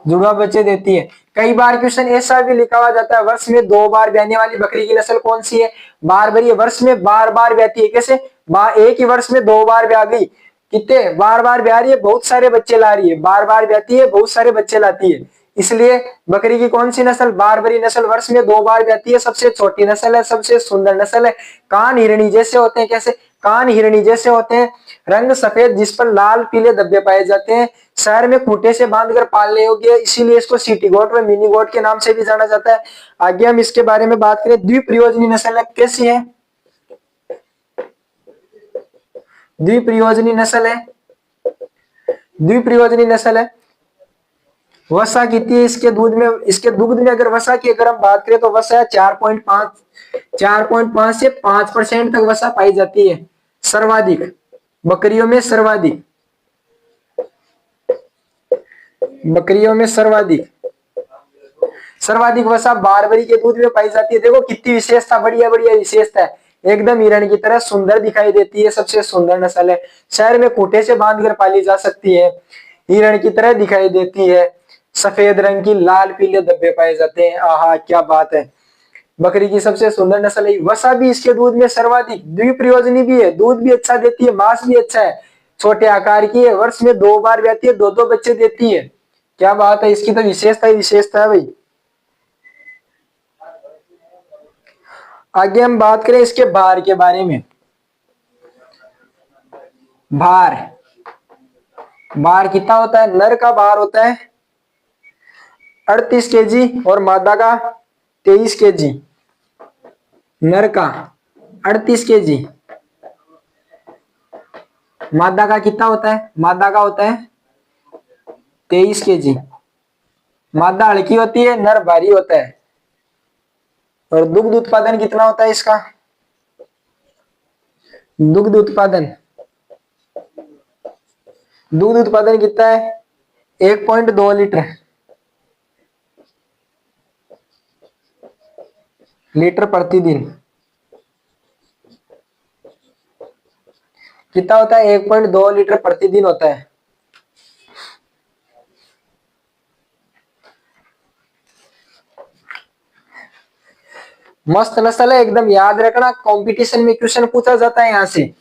जुड़वा बच्चे देती है। कई बार क्वेश्चन ऐसा भी लिखा हुआ जाता है, वर्ष में 2 बार ब्याने वाली बकरी की नस्ल कौन सी है? बारबरी। वर्ष में बार बार ब्याती है। कैसे? एक ही वर्ष में 2 बार ब्याह गई। कितने बार बार ब्याह रही है? बहुत सारे बच्चे ला रही है। बार बार ब्याती है, बहुत सारे बच्चे लाती है। इसलिए बकरी की कौन सी नस्ल, बारबरी नस्ल, वर्ष में 2 बार ब्याती है, सबसे छोटी नस्ल है, सबसे सुंदर नस्ल है, कान हिरणी जैसे होते हैं। कैसे? कान हिरणी जैसे होते हैं, रंग सफेद जिस पर लाल पीले धब्बे पाए जाते हैं, शहर में खूंटे से बांधकर पालने योग्य, इसीलिए इसको सिटी गोट व मिनी गोट के नाम से भी जाना जाता है। आगे हम इसके बारे में बात करें। द्विप्रयोजनी नस्ल है, कैसी है? द्विप्रयोजनी नस्ल है, द्विप्रयोजनी नस्ल है। वसा कितनी है इसके दूध में? इसके दूध में अगर वसा की अगर हम बात करें तो वसा 4.5 से 5% तक वसा पाई जाती है, सर्वाधिक बकरियों में, सर्वाधिक वसा बारबरी के दूध में पाई जाती है। देखो कितनी विशेषता, बढ़िया बढ़िया विशेषता है, एकदम हिरण की तरह सुंदर दिखाई देती है, सबसे सुंदर नस्ल है, शहर में खूंटे से बांधकर पाली जा सकती है, हिरण की तरह दिखाई देती है, सफेद रंग की, लाल पीले धब्बे पाए जाते हैं। आहा क्या बात है, बकरी की सबसे सुंदर नस्ल है। वसा भी इसके दूध में सर्वाधिक, द्विप्रयोजनी भी है, दूध भी अच्छा देती है, मांस भी अच्छा है, छोटे आकार की है, वर्ष में 2 बार ब्याती है, 2 बच्चे देती है। क्या बात है, इसकी तो विशेषता ही विशेषता है भाई। आगे हम बात करें इसके भार के बारे में। भार कितना होता है? नर का भार होता है 38 केजी और मादा का 23 केजी। नर का 38 केजी, मादा का कितना होता है? मादा का होता है 23 केजी। मादा हल्की होती है, नर भारी होता है। और दुग्ध उत्पादन कितना होता है इसका? दुग्ध उत्पादन कितना है? 1.2 लीटर प्रतिदिन। कितना होता है? 1.2 लीटर प्रतिदिन होता है। मस्त नस्ल है, एकदम याद रखना, कंपटीशन में क्वेश्चन पूछा जाता है यहां से।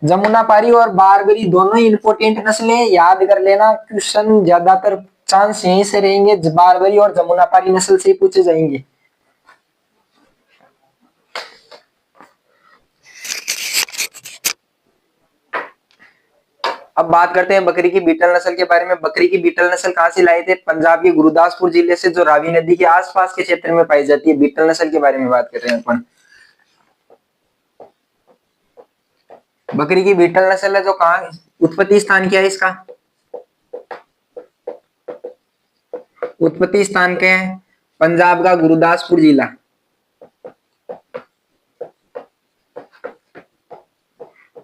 जमुनापारी और बारबरी दोनों ही इंपोर्टेंट नस्लें, याद कर लेना, क्वेश्चन ज्यादातर चांस यहीं से रहेंगे, बारबरी और जमुनापारी नस्ल से ही पूछे जाएंगे। अब बात करते हैं बकरी की बीटल नस्ल के बारे में। बकरी की बीटल नस्ल कहां से लाए थे? पंजाब के गुरदासपुर जिले से, जो रावी नदी के आसपास के क्षेत्र में पाई जाती है। बीटल नस्ल के बारे में बात कर रहे हैं अपन। बकरी की बीटल नस्ल है जो कहां, उत्पत्ति स्थान क्या है इसका? उत्पत्ति स्थान क्या है? पंजाब का गुरदासपुर जिला।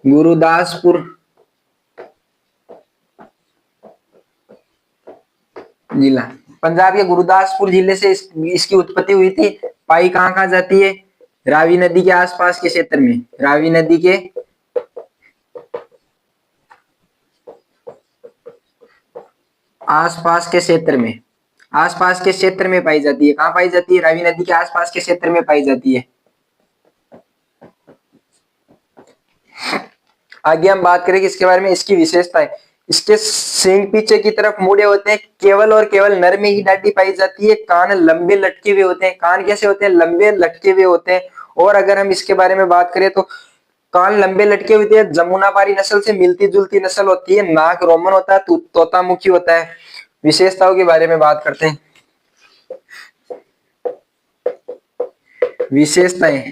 गुरदासपुर जिला, पंजाब के गुरदासपुर जिले से इसकी उत्पत्ति हुई थी। पाई कहां कहां जाती है? रावी नदी के आसपास के क्षेत्र में, रावी नदी के आसपास के क्षेत्र में, आसपास के क्षेत्र में पाई जाती है। कहां पाई जाती है? रावी नदी के आसपास के क्षेत्र में पाई जाती है। आगे हम बात करेंगे इसके बारे में, इसकी विशेषता है। इसके सींग पीछे की तरफ मुड़े होते हैं, केवल और केवल नर में ही डांडी पाई जाती है। कान लंबे लटके हुए होते हैं। कान कैसे होते हैं? लंबे लटके हुए होते हैं। और अगर हम इसके बारे में बात करें तो कान लंबे लटके हुए होते हैं। जमुनापारी नस्ल से मिलती जुलती नस्ल होती है। नाक रोमन होता है, तोतामुखी होता है। विशेषताओं के बारे में बात करते हैं। विशेषताएं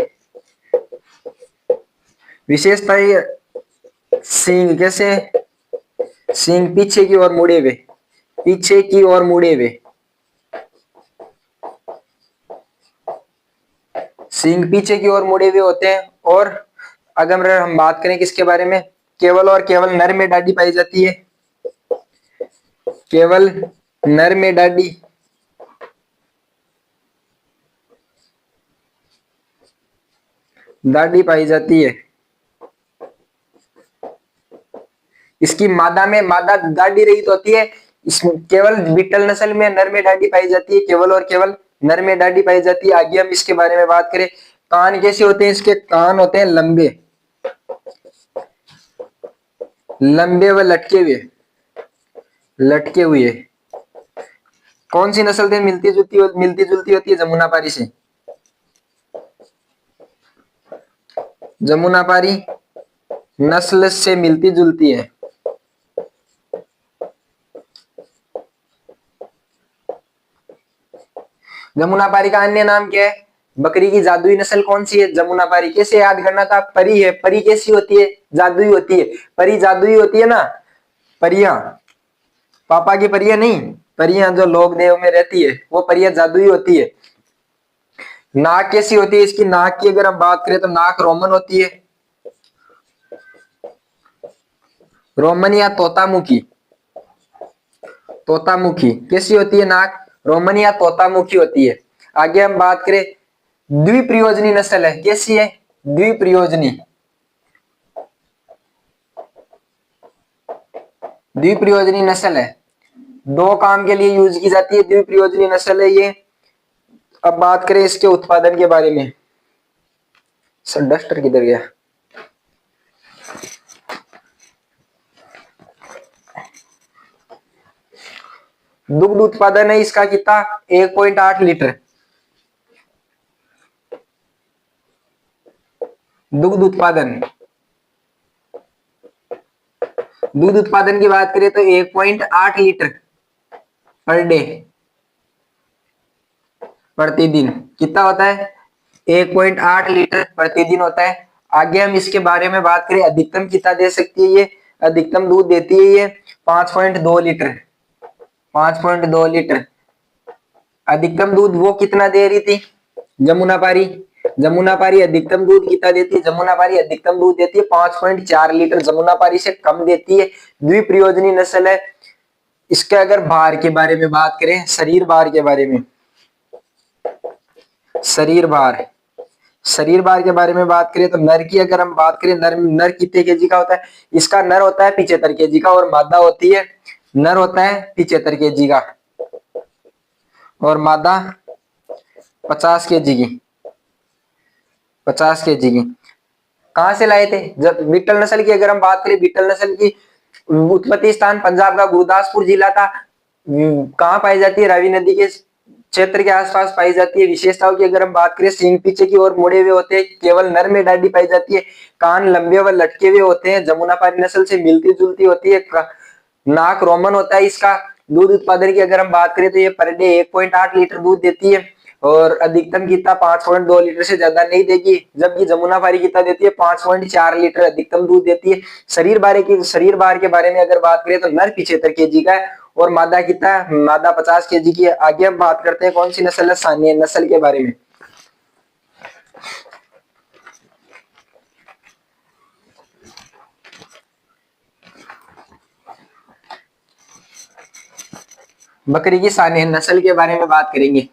सींग कैसे? सींग पीछे की ओर मुड़े हुए, पीछे की ओर मुड़े हुए, सींग पीछे की ओर मुड़े हुए होते हैं। और अगर हम बात करें किसके बारे में, केवल और केवल नर में डाडी पाई जाती है। केवल नर में डाडी पाई जाती है। इसकी मादा दाढ़ी रहित होती है। इसमें केवल बीटल नस्ल में नर में दाढ़ी पाई जाती है, केवल और केवल नर में दाढ़ी पाई जाती है। आगे हम इसके बारे में बात करें। कान कैसे होते हैं? इसके कान होते हैं लंबे, लंबे व लटके हुए, लटके हुए। कौन सी नस्ल से मिलती जुलती होती है जमुनापारी से? जमुनापारी नस्ल से मिलती जुलती है। जमुनापारी का अन्य नाम क्या है? बकरी की जादुई नस्ल कौन सी है? जमुनापारी। कैसे याद करना था? परी है। परी कैसी होती है? जादुई होती है। परी जादुई होती है ना, परियां, पापा की परियां नहीं, परियां जो लोक देव में रहती है वो परियां जादुई होती है। नाक कैसी होती है इसकी? नाक की अगर हम बात करें तो नाक रोमन होती है, रोमन या तोतामुखी। तोतामुखी कैसी होती है नाक? रोमन या तोतामुखी होती है। आगे हम बात करें, द्विप्रयोजनी नस्ल है, कैसी है? द्विप्रयोजनी। द्विप्रयोजनी नस्ल है, दो काम के लिए यूज की जाती है, द्विप्रयोजनी नस्ल है ये। अब बात करें इसके उत्पादन के बारे में। सर डस्टर किधर गया? दुग्ध उत्पादन है इसका कितना? 1.8 लीटर। दुग्ध उत्पादन, दूध उत्पादन की बात करें तो 1.8 लीटर पर डे, प्रतिदिन। कितना होता है? 1.8 लीटर प्रतिदिन होता है। आगे हम इसके बारे में बात करें, अधिकतम कितना दे सकती है ये? अधिकतम दूध देती है ये 5.2 लीटर। 5.2 लीटर अधिकतम दूध वो कितना दे रही थी? जमुनापारी। जमुनापारी अधिकतम दूध कितना देती है? जमुनापारी अधिकतम दूध देती है 5.4 लीटर, जमुनापारी से कम देती है। द्विप्रयोजनी नस्ल है। इसके अगर भार के बारे में बात करें, शरीर भार के बारे में, शरीर भार, शरीर भार के बारे में बात करें तो नर की अगर हम बात करें, नर नर कितने केजी का होता है? इसका नर होता है 75 केजी का, और मादा होती है, नर होता है 75 केजी का और मादा 50 केजी की, 50 केजी की। कहां से लाए थे? जब बीटल नस्ल की अगर हम बात करें, बीटल नस्ल की उत्पत्ति स्थान पंजाब का गुरदासपुर जिला था। कहाँ पाई जाती है? रावी नदी के क्षेत्र के आसपास पाई जाती है। विशेषताओं की अगर हम बात करें, सींग पीछे की ओर मुड़े हुए होते हैं, केवल नर में डाढ़ी पाई जाती है, कान लंबे व लटके हुए होते हैं, जमुनापारी नस्ल से मिलती जुलती होती है, नाक रोमन होता है इसका। दूध उत्पादन की अगर हम बात करें तो ये पर डे 1.8 लीटर दूध देती है और अधिकतम कितना? 5.2 लीटर से ज्यादा नहीं देगी, जबकि जमुनापारी कितना देती है? 5.4 लीटर अधिकतम दूध देती है। शरीर भार के बारे में अगर बात करें तो नर 75 केजी का है और मादा कितना है? मादा 50 केजी की है। आगे हम बात करते हैं कौन सी नस्ल है? सानिया नस्ल के बारे में। बकरी की सानिया नस्ल के बारे में बात करेंगे।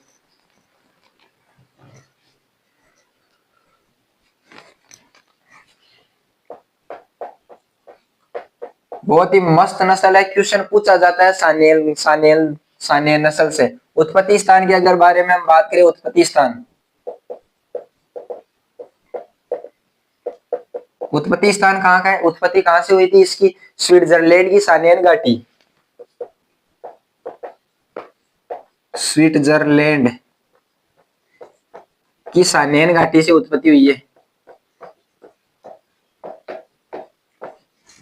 बहुत ही मस्त नस्ल है, क्वेश्चन पूछा जाता है सानियल सानियल सानिया नस्ल से। उत्पत्ति स्थान के अगर बारे में हम बात करें, उत्पत्ति स्थान, उत्पत्ति स्थान कहाँ का है? उत्पत्ति कहाँ से हुई थी इसकी? स्विट्जरलैंड की सानियन घाटी, स्विट्जरलैंड की सानियन घाटी से उत्पत्ति हुई है।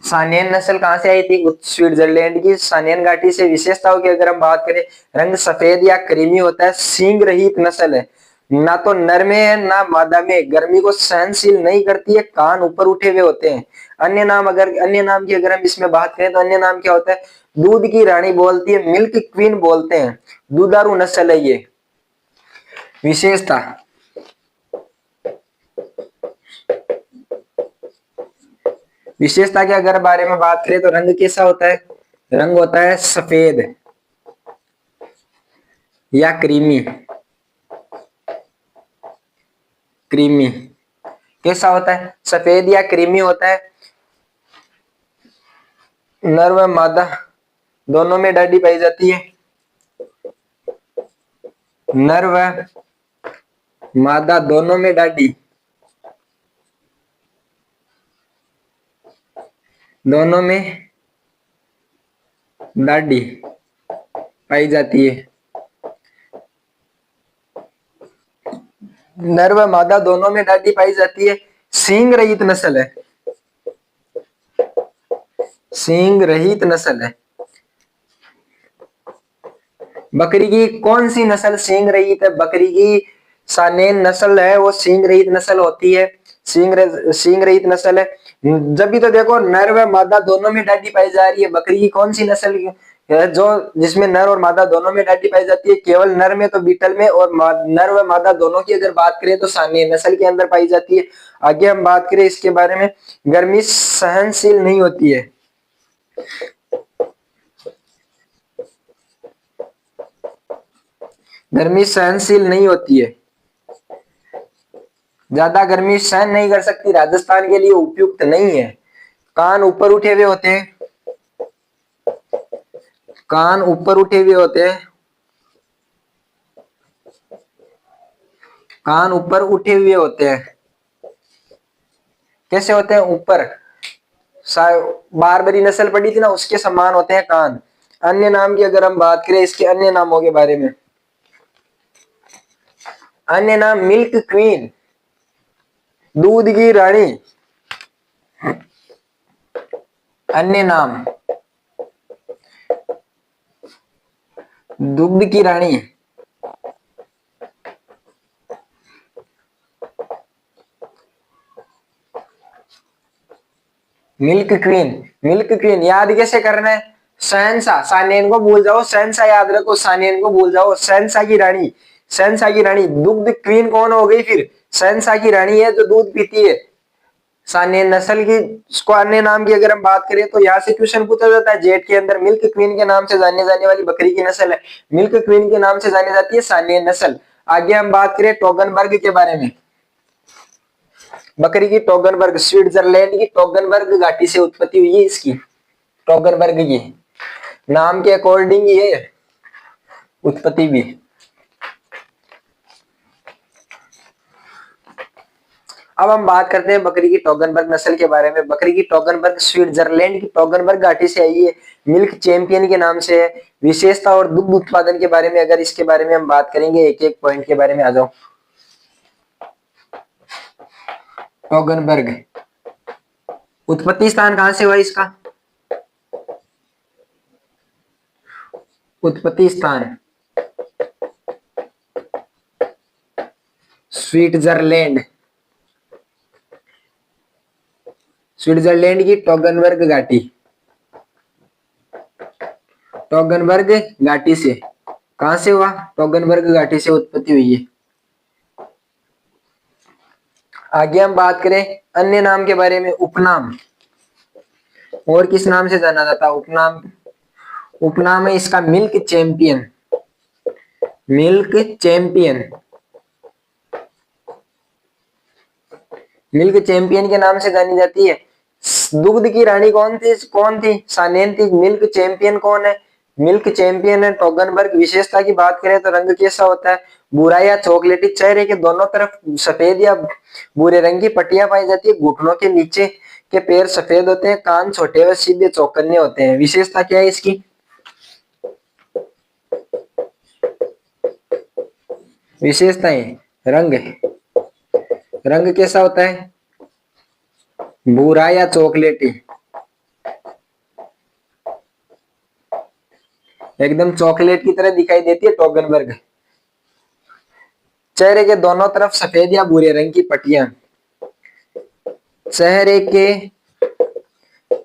सानियन नस्ल कहां से आई थी? स्विट्जरलैंड की सानियन घाटी से। विशेषताओं की अगर हम बात करें, रंग सफेद या क्रीमी होता है, सींग रहित नस्ल है, ना तो नर में है ना मादा में, गर्मी को सहनशील नहीं करती है, कान ऊपर उठे हुए होते हैं। अन्य नाम की अगर हम इसमें बात करें तो अन्य नाम क्या होता है? दूध की रानी बोलती है, मिल्क क्वीन बोलते हैं, दुधारू नस्ल है ये। विशेषता, विशेषता के अगर बारे में बात करें तो रंग कैसा होता है? रंग होता है सफेद या क्रीमी, क्रीमी। कैसा होता है? सफेद या क्रीमी होता है। नर व मादा दोनों में डाढ़ी पाई जाती है, नर व मादा दोनों में डाढ़ी। दोनों में दाढ़ी पाई जाती है। नर व मादा दोनों में दाढ़ी पाई जाती है। सींग रहित नस्ल है, सींग रहित नस्ल है। बकरी की कौन सी नस्ल सींग रहित है? बकरी की सानेन नस्ल है, वो सींग रहित नस्ल होती है। सींग रहित नस्ल है। जब भी तो देखो नर व मादा दोनों में दाढ़ी पाई जा रही है। बकरी की कौन सी नस्ल है जो जिसमें नर और मादा दोनों में दाढ़ी पाई जाती है? केवल नर में तो बीटल में, और नर व मादा दोनों की अगर बात करें तो सानेन नस्ल के अंदर पाई जाती है। आगे हम बात करें इसके बारे में, गर्मी सहनशील नहीं होती है। गर्मी सहनशील नहीं होती है, ज्यादा गर्मी सहन नहीं कर सकती, राजस्थान के लिए उपयुक्त नहीं है। कान ऊपर उठे हुए होते हैं, कान ऊपर उठे हुए होते हैं, कान ऊपर उठे हुए होते हैं। कैसे होते हैं? ऊपर। बारबरी नस्ल पड़ी थी ना, उसके समान होते हैं कान। अन्य नाम की अगर हम बात करें इसके अन्य नामों के बारे में, अन्य नाम मिल्क क्वीन, दूध की रानी। अन्य नाम दुग्ध की रानी, मिल्क क्वीन। मिल्क क्वीन याद कैसे करना है? शहनशाह, सानेन को भूल जाओ, शहनशाह याद रखो, सानेन को भूल जाओ। शहनशाह की रानी, शहनशाह की रानी। दुग्ध क्वीन कौन हो गई फिर? शहनशाह की रानी है जो दूध पीती है। सानेन नस्ल की इसको अन्य नाम की अगर हम बात करें तो यहाँ से क्वेश्चन पूछा जाता है जेट के अंदर। मिल्क क्वीन के नाम से जाने जाने वाली बकरी की नस्ल है, मिल्क क्वीन के नाम से जानी जाती है सानेन नस्ल। आगे हम बात करें टोगनबर्ग के बारे में। बकरी की टोगनबर्ग, स्विट्जरलैंड की टोगनबर्ग घाटी से उत्पत्ति हुई है इसकी, टोगनबर्ग की। नाम के अकॉर्डिंग ये उत्पत्ति भी। अब हम बात करते हैं बकरी की टोगनबर्ग नस्ल के बारे में। बकरी की टोगनबर्ग स्विट्जरलैंड की टोगनबर्ग घाटी से आई है, मिल्क चैंपियन के नाम से है। विशेषता और दुग्ध उत्पादन के बारे में अगर इसके बारे में हम बात करेंगे, एक एक पॉइंट के बारे में आ जाओ। टोगनबर्ग उत्पत्ति स्थान कहां से हुआ इसका? उत्पत्ति स्थान स्विट्जरलैंड, स्विट्जरलैंड की टोगनबर्ग घाटी, टोगनबर्ग घाटी से। कहां से हुआ? टोगनबर्ग घाटी से उत्पत्ति हुई है। आगे हम बात करें अन्य नाम के बारे में, उपनाम। और किस नाम से जाना जाता है? उपनाम, उपनाम है इसका milk champion, milk champion. Milk champion के नाम से जानी जाती है। दुग्ध की रानी कौन थी? कौन थी? सानेन थी। मिल्क चैंपियन कौन है? मिल्क चैंपियन है टोगनबर्ग। विशेषता की बात करें तो रंग कैसा होता है? भूरा या चॉकलेटी, चेहरे के दोनों तरफ सफेद या भूरे रंग की पट्टियां पाई जाती है। घुटनों के नीचे के पैर सफेद होते हैं। कान छोटे व सीधे चौकन्ने होते हैं। विशेषता क्या है इसकी? विशेषताएं, रंग, रंग कैसा होता है? भूरा या चॉकलेटी, एकदम चॉकलेट की तरह दिखाई देती है टोगनबर्ग। चेहरे के दोनों तरफ सफेद या भूरे रंग की पट्टियां, चेहरे के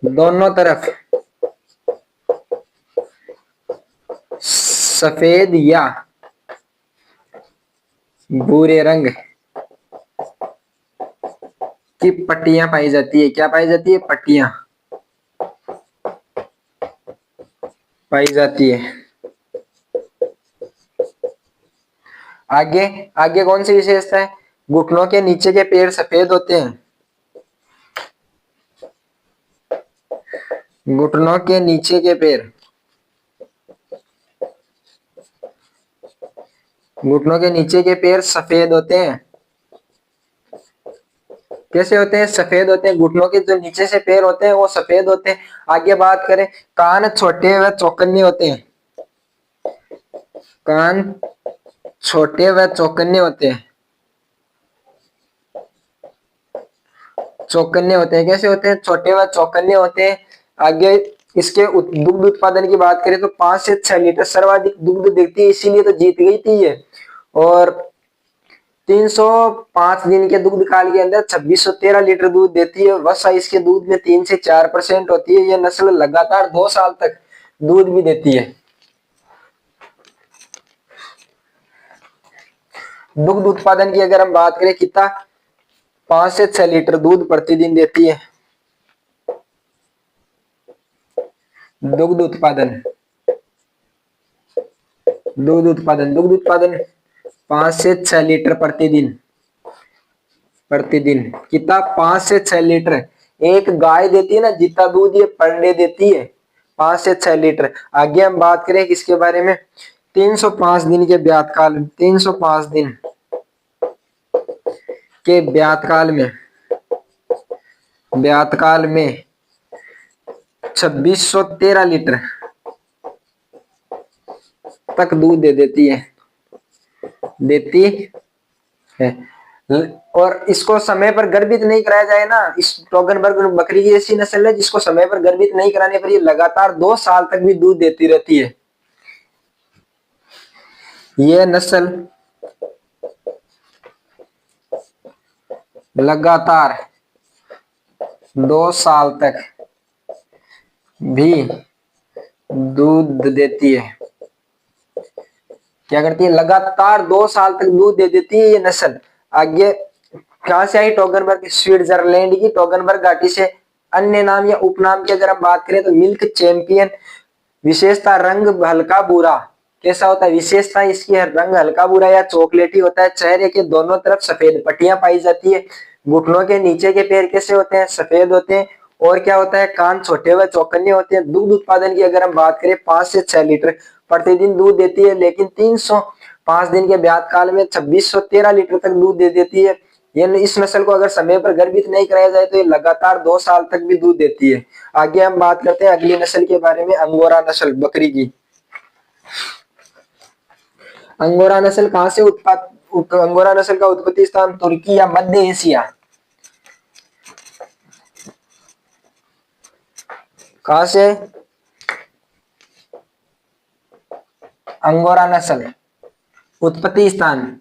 दोनों तरफ सफेद या भूरे रंग की पट्टियां पाई जाती है। क्या पाई जाती है? पट्टियां पाई जाती है। आगे, आगे कौन सी विशेषता है? घुटनों के नीचे के पैर सफेद होते हैं। घुटनों के नीचे के पैर, घुटनों के नीचे के पैर सफेद होते हैं। कैसे होते हैं? सफेद होते हैं। घुटनों के जो नीचे से पैर होते हैं वो सफेद होते हैं। आगे बात करें, कान छोटे व चौकन्ने होते हैं। कान छोटे व चौकन्ने होते हैं। चौकन्ने होते हैं। कैसे होते हैं? छोटे व चौकन्ने होते हैं। आगे इसके दुग्ध उत्पादन की बात करें तो 5 से 6 लीटर सर्वाधिक दुग्ध देती है, इसीलिए तो जीत गई थी ये। और 305 दिन के दुग्ध काल के अंदर 2613 लीटर दूध देती है। वसा इसके दूध में 3 से 4% होती है। यह नस्ल लगातार 2 साल तक दूध भी देती है। दुग्ध उत्पादन की अगर हम बात करें, कितना? 5 से 6 लीटर दूध प्रतिदिन देती है। दुग्ध उत्पादन, दुग्ध उत्पादन, दुग्ध उत्पादन 5 से 6 लीटर प्रतिदिन। प्रतिदिन कितना? 5 से 6 लीटर। एक गाय देती है ना जितना दूध ये पर डे देती है, 5 से 6 लीटर। आगे हम बात करें किसके बारे में? 305 दिन के ब्यात काल, 305 दिन के ब्यात काल में, ब्यात काल में 2613 लीटर तक दूध दे देती है, देती है। और इसको समय पर गर्भित नहीं कराया जाए ना, इस टोगनबर्ग बकरी की ऐसी नस्ल है जिसको समय पर गर्भित नहीं कराने पर ये लगातार 2 साल तक भी दूध देती रहती है। ये नस्ल लगातार 2 साल तक भी दूध देती है। क्या करती है? लगातार 2 साल तक दूध दे देती है ये नस्ल। आगे कहां से आई? टोगनबर्ग, स्विट्जरलैंड की टोगनबर्ग घाटी से। अन्य नाम या उपनाम की अगर हम बात करें तो मिल्क चैंपियन। विशेषता रंग हल्का भूरा। कैसा होता है? विशेषता इसकी है रंग हल्का भूरा या चॉकलेटी होता है। चेहरे के दोनों तरफ सफेद पट्टियां पाई जाती है। घुटनों के नीचे के पैर कैसे होते हैं? सफेद होते हैं। और क्या होता है? कान छोटे व चौकन्ने होते हैं। दुग्ध उत्पादन की अगर हम बात करें 5 से 6 लीटर प्रतिदिन दूध देती है, लेकिन 305 दिन के ब्यात काल में 2613 लीटर तक दूध दे देती है। ये इस नस्ल को अगर समय पर गर्भित नहीं कराया जाए तो ये लगातार 2 साल तक भी दूध देती है। आगे हम बात करते हैं अगली नस्ल के बारे में, अंगोरा नस्ल बकरी की। अंगोरा नस्ल कहां से अंगोरा नस्ल का उत्पत्ति स्थान तुर्की या मध्य एशिया। कहां से अंगोरा नस्ल उत्पत्ति स्थान?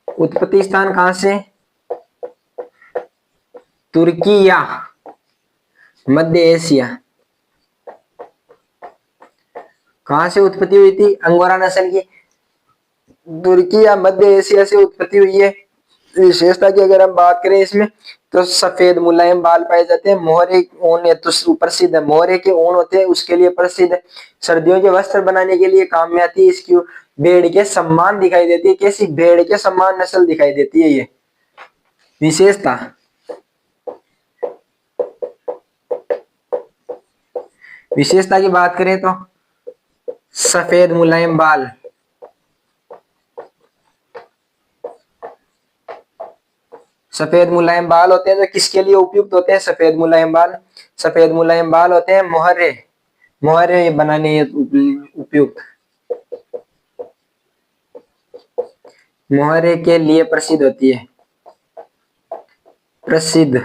उत्पत्ति स्थान कहां से? तुर्की या मध्य एशिया। कहां से उत्पत्ति हुई थी अंगोरा नस्ल की? तुर्की या मध्य एशिया से उत्पत्ति हुई है। विशेषता की अगर हम बात करें इसमें तो सफेद मुलायम बाल पाए जाते हैं। मोहरे ऊन तो प्रसिद्ध है, मोहरे के ऊन होते हैं उसके लिए प्रसिद्ध है। सर्दियों के वस्त्र बनाने के लिए काम में आती है। इसकी भेड़ के सम्मान दिखाई देती है। कैसी? भेड़ के सम्मान नस्ल दिखाई देती है ये विशेषता। विशेषता की बात करें तो सफेद मुलायम बाल, सफेद मुलायम बाल होते हैं। जो किसके लिए उपयुक्त होते हैं? सफेद मुलायम बाल, सफेद मुलायम बाल होते हैं मोहरे, मोहरे बनाने उपयुक्त, मोहरे के लिए प्रसिद्ध होती है, प्रसिद्ध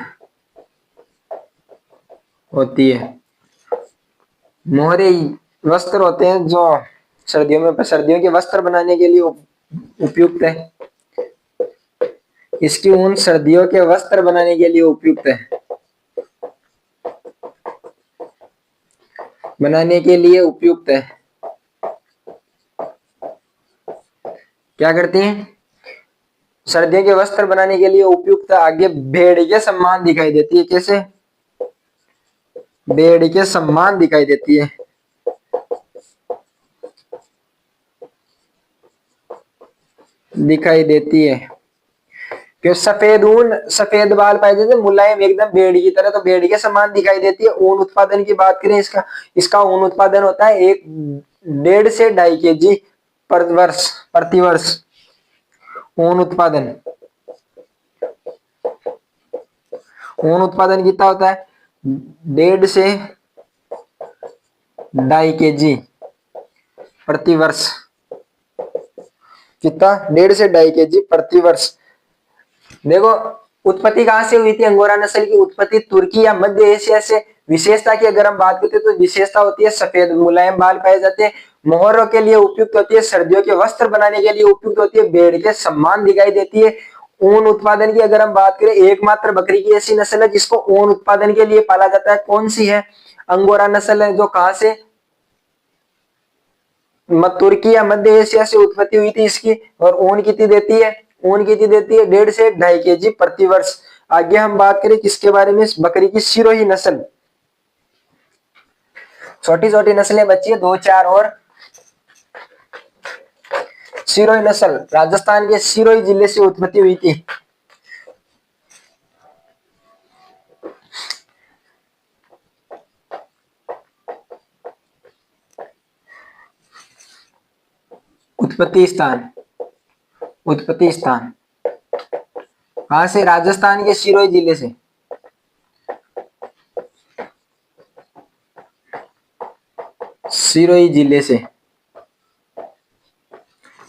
होती है। मोहरे वस्त्र होते हैं जो सर्दियों के वस्त्र बनाने के लिए उपयुक्त है। इसकी ऊन सर्दियों के वस्त्र बनाने के लिए उपयुक्त है, बनाने के लिए उपयुक्त है। क्या करती हैं? सर्दियों के वस्त्र बनाने के लिए उपयुक्त। आगे भेड़ के सम्मान दिखाई देती है। कैसे? भेड़ के सम्मान दिखाई देती है। दिखाई देती है कि सफेद ऊन, सफेद बाल पाए जाते, मुलायम एकदम भेड़ की तरह, तो भेड़ के समान दिखाई देती है। ऊन उत्पादन की बात करें, इसका ऊन उत्पादन होता है 1.5 से 2.5 kg प्रति वर्ष। ऊन उत्पादन, ऊन उत्पादन कितना होता है? 1.5 से 2.5 kg प्रति वर्ष। कितना? 1.5 से 2.5 kg प्रति वर्ष। देखो उत्पत्ति कहां से हुई थी अंगोरा नस्ल की? उत्पत्ति तुर्की या मध्य एशिया से। विशेषता की अगर हम बात करते हैं तो विशेषता होती है सफेद मुलायम बाल पाए जाते हैं, मोहरों के लिए उपयुक्त होती है, सर्दियों के वस्त्र बनाने के लिए उपयुक्त होती है, भेड़ के समान दिखाई देती है। ऊन उत्पादन की अगर हम बात करें, एकमात्र बकरी की ऐसी नस्ल है जिसको ऊन उत्पादन के लिए पाला जाता है। कौन सी है? अंगोरा नस्ल है, जो कहां से? तुर्की या मध्य एशिया से उत्पत्ति हुई थी इसकी। और ऊन कितनी देती है? ऊन कितनी देती है? 1.5 से 2.5 kg प्रति वर्ष। आगे हम बात करें किसके बारे में? बकरी की सिरोही नस्ल। छोटी छोटी नस्लें बची है 2-4 और। सिरोही नस्ल राजस्थान के सिरोही जिले से उत्पत्ति हुई थी। उत्पत्ति स्थान, उत्पत्ति स्थान कहां से? राजस्थान के सिरोही जिले से। सिरोही जिले से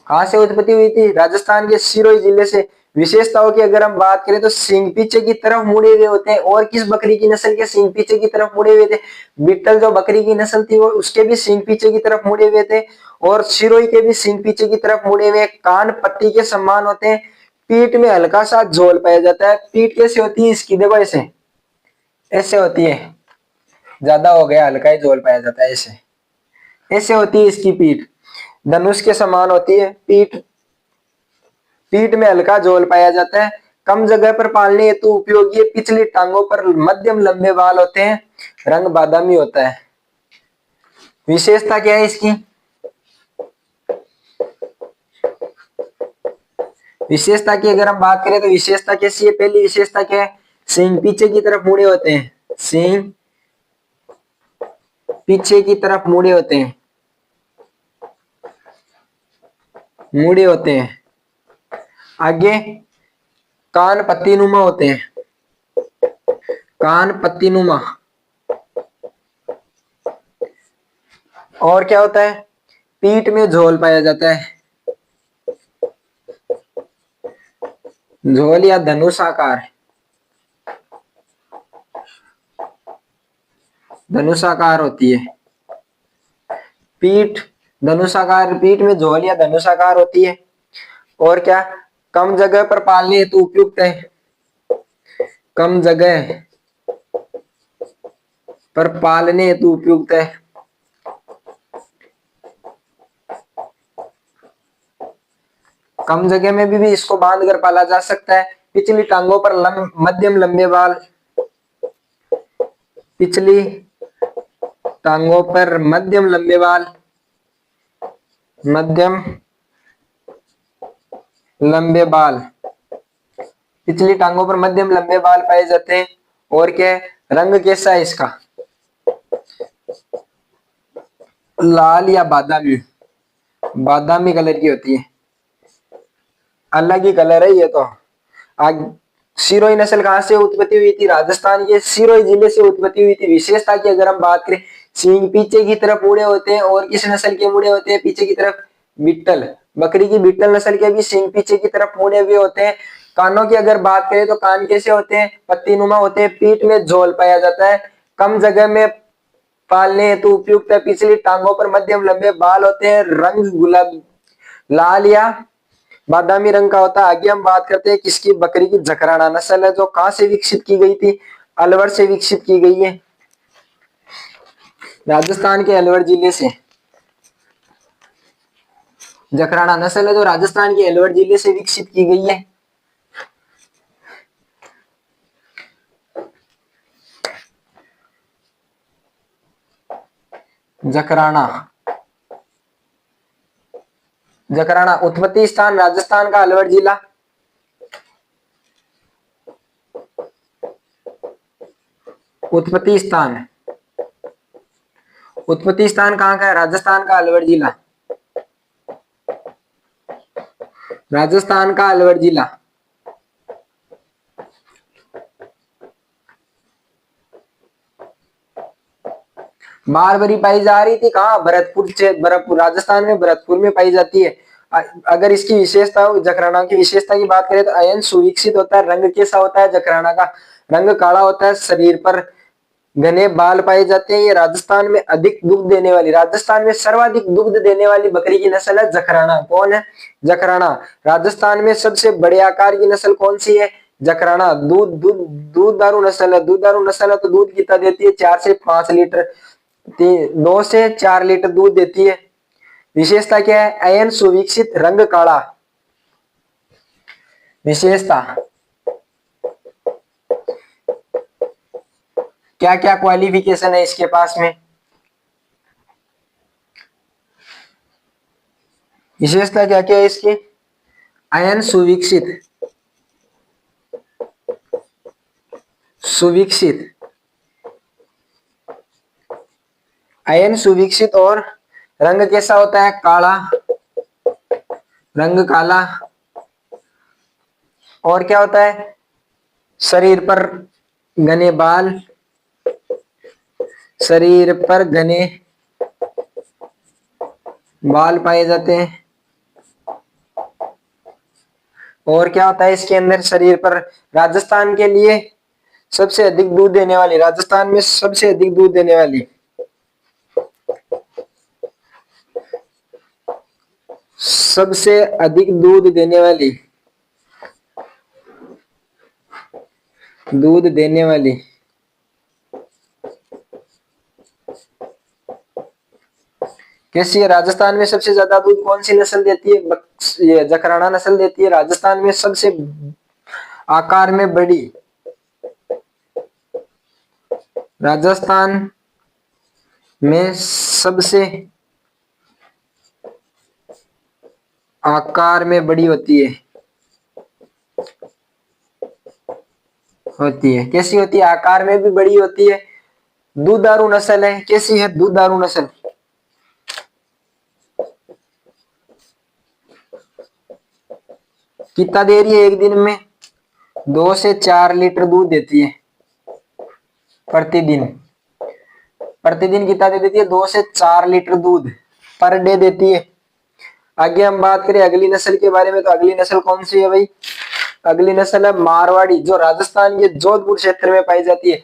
कहां से उत्पत्ति हुई थी? राजस्थान के सिरोही जिले से। विशेषताओं की अगर हम बात करें तो सींग पीछे की तरफ मुड़े हुए होते हैं। और किस बकरी की नस्ल के सींग पीछे की तरफ मुड़े हुए थे? बीटल जो बकरी की नस्ल थी वो उसके भी सींग पीछे की तरफ मुड़े हुए थे, और सिरोही के भी सींग पीछे की तरफ मुड़े हुए। कान पत्ती के समान होते हैं। पीठ में हल्का सा झोल पाया जाता है। पीठ कैसे होती है इसकी? देखो ऐसे, ऐसे होती है, ज्यादा हो गया, हल्का ही झोल पाया जाता है। ऐसे ऐसे होती है इसकी पीठ, धनुष के समान होती है पीठ। पीठ में हल्का झोल पाया जाता है। कम जगह पर पालने हेतु उपयोगी है। पिछली टांगों पर मध्यम लंबे बाल होते हैं। रंग बादामी होता है। विशेषता क्या है इसकी? विशेषता की अगर हम बात करें तो विशेषता कैसी है? पहली विशेषता क्या है? सींग पीछे की तरफ मुड़े होते हैं। सींग पीछे की तरफ मुड़े होते हैं, मुड़े होते हैं। आगे कान पत्तीनुमा होते हैं। कान पत्तीनुमा। और क्या होता है? पीठ में झोल पाया जाता है। झोल या धनुष आकार, धनुषाकार होती है पीठ। धनुषाकार, पीठ में झोल या धनुषाकार होती है। और क्या? कम जगह पर पालने हेतु उपयुक्त है। कम जगह पर पालने हेतु उपयुक्त है। कम जगह में भी इसको बांध कर पाला जा सकता है। पिछली टांगों पर मध्यम लंबे बाल। पिछली टांगों पर मध्यम लंबे बाल, मध्यम लंबे बाल। पिछली टांगों पर मध्यम लंबे बाल पाए जाते हैं। और क्या है? रंग कैसा है इसका? लाल या बादामी, बादामी कलर की होती है। अलग ही कलर है ये तो। आग सिरोही नस्ल कहां से उत्पत्ति हुई थी? राजस्थान के सिरोही जिले से उत्पत्ति हुई थी। विशेषता की अगर हम बात करें, सींग पीछे की तरफ मुड़े होते हैं। और किस नस्ल के मुड़े होते हैं पीछे की तरफ? बीटल, बकरी की बीटल नस्ल के भी सींग पीछे की तरफ मुड़े हुए होते हैं। कानों की अगर बात करें तो कान कैसे होते हैं? पत्तीनुमा होते हैं। पीठ में झोल पाया जाता है। कम जगह में पालने हेतु उपयुक्त है। पिछली टांगों पर मध्यम लंबे बाल होते हैं। रंग गुलाब लाल या बादामी रंग का होता है। आगे हम बात करते हैं किसकी? बकरी की जकराना नस्ल है, जो कहां से विकसित की गई थी? अलवर से विकसित की गई है। राजस्थान के अलवर जिले से जकराना नस्ल है, जो राजस्थान के अलवर जिले से विकसित की गई है। जकराना, जकराना उत्पत्ति स्थान राजस्थान का अलवर जिला। उत्पत्ति स्थान, उत्पत्ति स्थान कहां का है? राजस्थान का अलवर जिला। राजस्थान का अलवर जिला। बारबरी पाई जा रही थी कहाँ? भरतपुर से, भरतपुर राजस्थान में, भरतपुर में पाई जाती है। अगर इसकी विशेषता, जकराना की विशेषता की बात करें तो अयन सुविकसित होता है। रंग कैसा होता है जकराना का? रंग काला होता है। शरीर पर घने बाल पाए जाते हैं। ये राजस्थान में अधिक दुग्ध देने वाली, राजस्थान में सर्वाधिक दुग्ध देने वाली बकरी की नस्ल है जकराना। कौन है? जकराना। राजस्थान में सबसे बड़े आकार की नस्ल कौन सी है? जकराना। दूध दूध दूधारू नस्ल है। दूधारू नस्ल है तो दूध कितना देती है? 4 से 5 लीटर, 2 से 4 लीटर दूध देती है। विशेषता क्या है? अयन सुविकसित, रंग काला। विशेषता क्या क्या क्वालिफिकेशन है इसके पास में? विशेषता क्या क्या है इसकी? अयन सुविकसित, सुविकसित, अयन सुविकसित, और रंग कैसा होता है? काला, रंग काला। और क्या होता है? शरीर पर घने बाल, शरीर पर घने बाल पाए जाते हैं। और क्या होता है इसके अंदर? शरीर पर, राजस्थान के लिए सबसे अधिक दूध देने वाली, राजस्थान में सबसे अधिक दूध देने वाली, सबसे अधिक दूध देने वाली, दूध देने वाली कैसी है? राजस्थान में सबसे ज्यादा दूध कौन सी नस्ल देती है? ये जकराना नस्ल देती है। राजस्थान में सबसे आकार में बड़ी, राजस्थान में सबसे आकार में बड़ी होती है, कैसी होती है? आकार में भी बड़ी होती है। दूधारू नस्ल है। कैसी है? दूधारू नस्ल। कितना दे रही है एक दिन में? 2 से 4 लीटर दूध देती है प्रतिदिन। प्रतिदिन कितना दे देती है? 2 से 4 लीटर दूध पर डे देती है। आगे हम बात करें अगली नस्ल के बारे में, तो अगली नस्ल कौन सी है भाई? अगली नस्ल है मारवाड़ी, जो राजस्थान के जोधपुर क्षेत्र में पाई जाती है।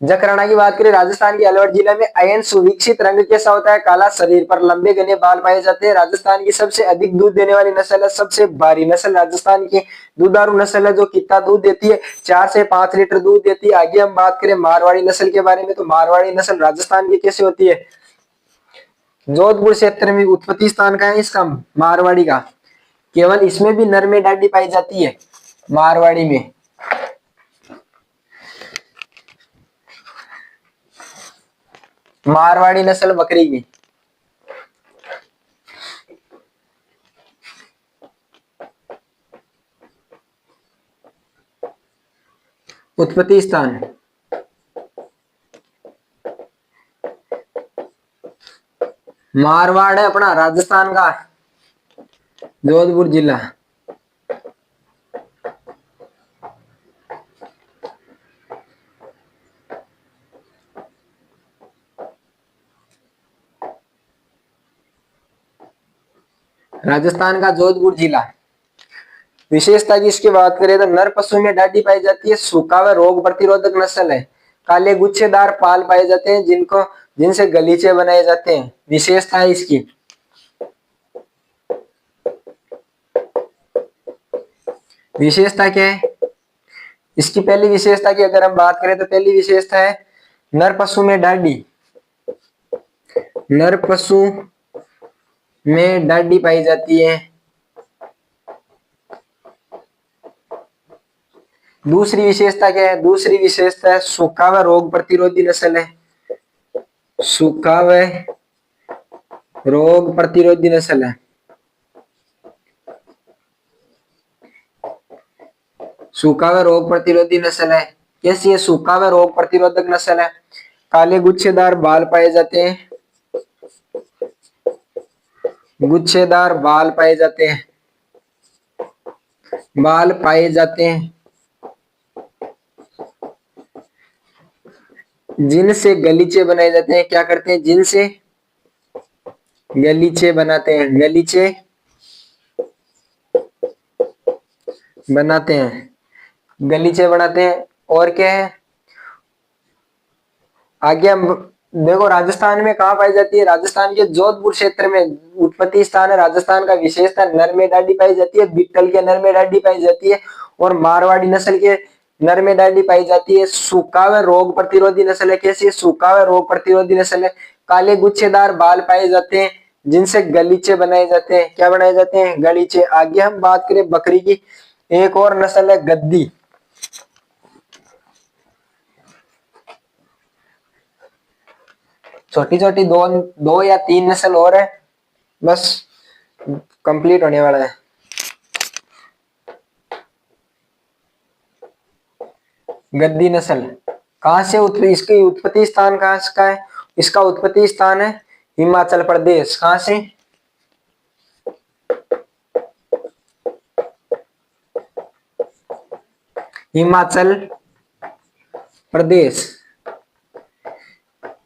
जकराना की बात करें, राजस्थान के अलवर जिले में। अयन सुविकसित, रंग कैसा होता है? काला। शरीर पर लंबे घने बाल पाए जाते हैं। राजस्थान की सबसे अधिक दूध देने वाली नस्ल है। सबसे भारी नस्ल राजस्थान की दूधारू नस्ल है, जो कितना दूध देती है? 4 से 5 लीटर दूध देती है। आगे हम बात करें मारवाड़ी नस्ल के बारे में, तो मारवाड़ी नस्ल राजस्थान की कैसे होती है? जोधपुर क्षेत्र में उत्पत्ति स्थान का है इसका, मारवाड़ी का। केवल इसमें भी नर में डाडी पाई जाती है मारवाड़ी में। मारवाड़ी नस्ल बकरी की उत्पत्ति स्थान, मारवाड़ है अपना राजस्थान का, जोधपुर जिला। राजस्थान का जोधपुर जिला। विशेषता की इसकी बात करें तो नर पशु में डाडी पाई जाती है। सूखा व रोग प्रतिरोधक नस्ल है। काले गुच्छेदार पाल पाए जाते हैं, जिनसे गलीचे बनाए जाते हैं। विशेषता है इसकी, विशेषता क्या है इसकी? पहली विशेषता की अगर हम बात करें तो पहली विशेषता है नर पशु में डाडी, नर पशु में डाडी पाई जाती है। दूसरी विशेषता क्या है? दूसरी विशेषता है सूखा व रोग प्रतिरोधी नस्ल है। सूखा व रोग प्रतिरोधी नस्ल है। सूखा व रोग प्रतिरोधी नस्ल है। कैसी है? सूखा व रोग प्रतिरोधक नस्ल है। काले गुच्छेदार बाल पाए जाते हैं, गुच्छेदार बाल पाए जाते हैं। बाल पाए जाते हैं, जिनसे गलीचे बनाए जाते हैं। क्या करते हैं? जिनसे गलीचे बनाते हैं, गलीचे बनाते हैं, गलीचे बनाते हैं। और क्या है आगे हम देखो, राजस्थान में कहाँ पाई जाती है? राजस्थान के जोधपुर क्षेत्र में उत्पत्ति स्थान है। राजस्थान का विशेषता नर में डाडी पाई जाती है, बीटल के नर में डाडी पाई जाती है और मारवाड़ी नस्ल के नर में डाडी पाई जाती है। सूखा व रोग प्रतिरोधी नस्ल है। कैसी है? सूखा व रोग प्रतिरोधी नस्ल है। काले गुच्छेदार बाल पाए जाते हैं, जिनसे गलीचे बनाए जाते हैं। क्या बनाए जाते हैं? गलीचे। आगे हम बात करें बकरी की, एक और नस्ल है गद्दी। छोटी छोटी दो दो या तीन नस्ल और है, बस कंप्लीट होने वाला है। गद्दी नस्ल कहाँ से इसकी उत्पत्ति स्थान कहाँ का है? इसका उत्पत्ति स्थान है हिमाचल प्रदेश। कहाँ से? हिमाचल प्रदेश।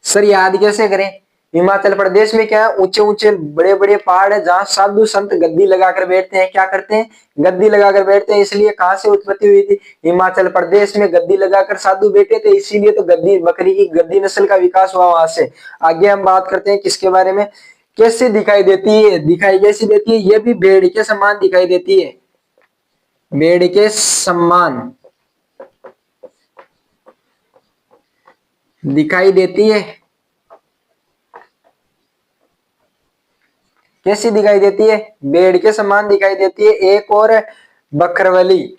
सर याद कैसे करें? हिमाचल प्रदेश में क्या है? ऊंचे ऊंचे बड़े बड़े पहाड़ है, जहां साधु संत गद्दी लगाकर बैठते हैं। क्या करते हैं? गद्दी लगाकर बैठते हैं। इसलिए कहां से उत्पत्ति हुई थी? हिमाचल प्रदेश में गद्दी लगाकर साधु बैठे थे, इसीलिए तो गद्दी बकरी की गद्दी नस्ल का विकास हुआ वहां से। आगे हम बात करते हैं किसके बारे में, कैसे दिखाई देती है? दिखाई कैसी देती है? ये भी भेड़ के समान दिखाई देती है, भेड़ के समान दिखाई देती है। कैसी दिखाई देती है? भेड़ के समान दिखाई देती है। एक और बकरवली।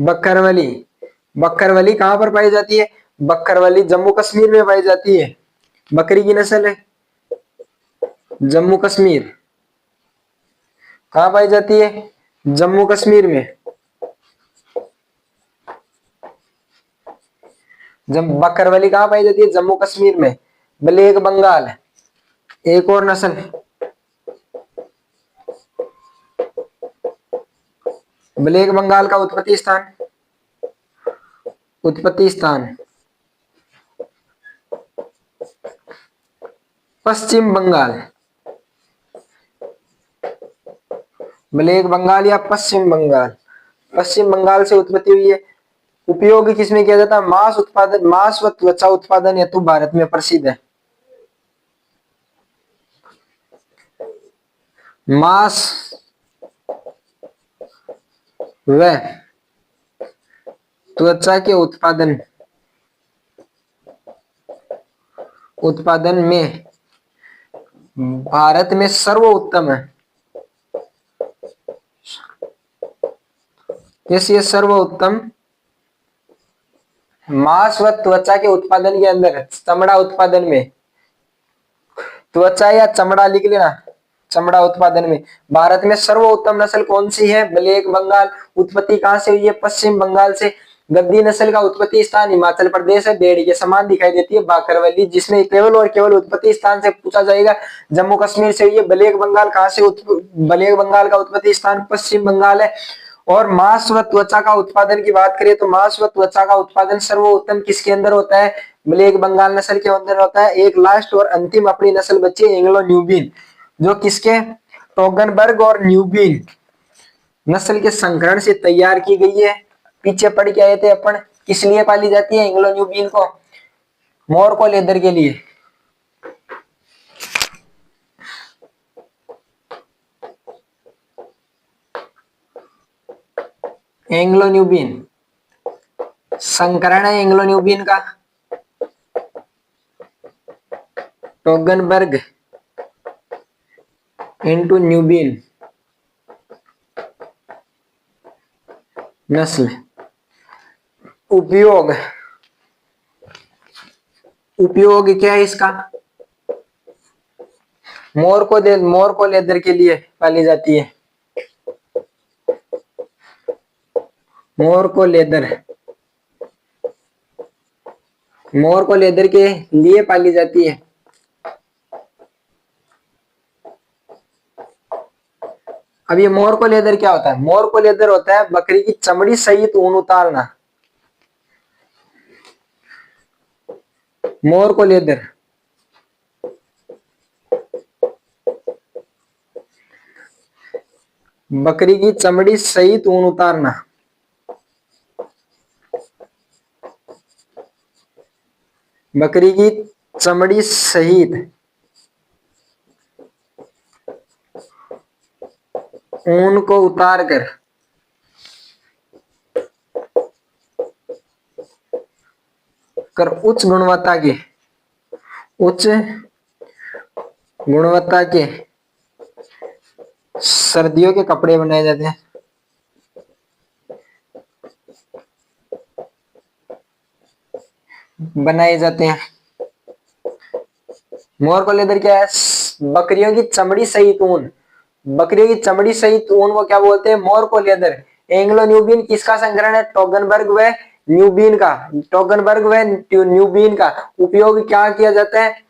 बकरवली, बकरवली कहां पर पाई जाती है? बकरवली जम्मू कश्मीर में पाई जाती है। बकरी की नस्ल है, जम्मू कश्मीर। कहां पाई जाती है? जम्मू कश्मीर में। जब बकरवली कहां पाई जाती है? जम्मू कश्मीर में। ब्लैक बंगाल, एक और नस्ल। ब्लैक बंगाल का उत्पत्ति स्थान, उत्पत्ति स्थान पश्चिम बंगाल। ब्लैक बंगाल या पश्चिम बंगाल, पश्चिम बंगाल से उत्पत्ति हुई है। उपयोग किसमें किया जाता है? मांस उत्पादन, मांस व त्वचा उत्पादन हेतु भारत में प्रसिद्ध है। मांस व त्वचा के उत्पादन, उत्पादन में भारत में सर्वोत्तम है। कैसी है? सर्वोत्तम। मांस व त्वचा के उत्पादन के अंदर, चमड़ा उत्पादन में, त्वचा या चमड़ा लिख लेना, चमड़ा उत्पादन में भारत में सर्वोत्तम नस्ल कौन सी है? ब्लैक बंगाल। उत्पत्ति कहां से हुई है? पश्चिम बंगाल से। गद्दी नस्ल का उत्पत्ति स्थान हिमाचल प्रदेश है। भेड़ के समान दिखाई देती है बाकरवली, जिसमें केवल और केवल उत्पत्ति स्थान से पूछा जाएगा, जम्मू कश्मीर से हुई है। ब्लैक बंगाल कहां से? ब्लैक बंगाल का उत्पत्ति स्थान पश्चिम बंगाल है। और मांस व त्वचा का उत्पादन की बात करें तो मांस व त्वचा का उत्पादन सर्वोत्तम किसके अंदर होता है? ब्लैक बंगाल नस्ल के अंदर होता है। एक लास्ट और अंतिम अपनी नस्ल बची है एंग्लो न्यूबिन, जो किसके? टोगनबर्ग और न्यूबिन नस्ल के संकरण से तैयार की गई है। पीछे पढ़ के आए थे अपन, किस लिए पाली जाती है एंग्लो न्यूबिन को? मोर को लेदर के लिए। एंग्लो न्यूबिन संकरण है एंग्लो न्यूबिन का, टोगनबर्ग इनटू न्यूबिन नस्ल। उपयोग, उपयोग क्या है इसका? मोर को लेदर के लिए पाली जाती है। मोर को लेदर, मोर को लेदर के लिए पाली जाती है। अब ये मोर को लेदर क्या होता है? मोर को लेदर होता है बकरी की चमड़ी सहित ऊन उतारना। मोर को लेदर बकरी की चमड़ी सहित ऊन उतारना। बकरी की चमड़ी सहित ऊन को उतार कर उच्च गुणवत्ता के सर्दियों के कपड़े बनाए जाते हैं। मोर को लेदर क्या है? बकरियों की चमड़ी सहित ऊन। बकरियों की चमड़ी सहित ऊन को क्या बोलते हैं? मोर को लेदर। एंग्लो न्यूबियन किसका संकरण है? टोगनबर्ग व न्यूबियन का। टोगनबर्ग व न्यूबियन का उपयोग क्या किया जाता है?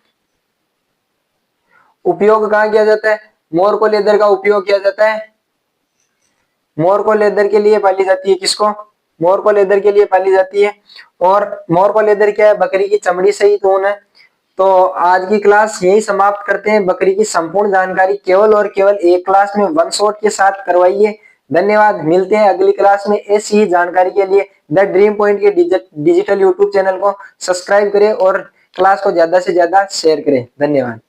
उपयोग कहाँ किया जाता है? मोर को लेदर का उपयोग किया जाता है। मोर को लेदर के लिए पाली जाती है। किसको? मोर को लेदर के लिए पाली जाती है। और मोर को लेदर क्या है? बकरी की चमड़ी सहित ऊन है। तो आज की क्लास यही समाप्त करते हैं। बकरी की संपूर्ण जानकारी केवल और केवल एक क्लास में वन शॉट के साथ करवाइए। धन्यवाद। मिलते हैं अगली क्लास में ऐसी ही जानकारी के लिए। द ड्रीम पॉइंट के डिजिटल यूट्यूब चैनल को सब्सक्राइब करें और क्लास को ज्यादा से ज्यादा शेयर करें। धन्यवाद।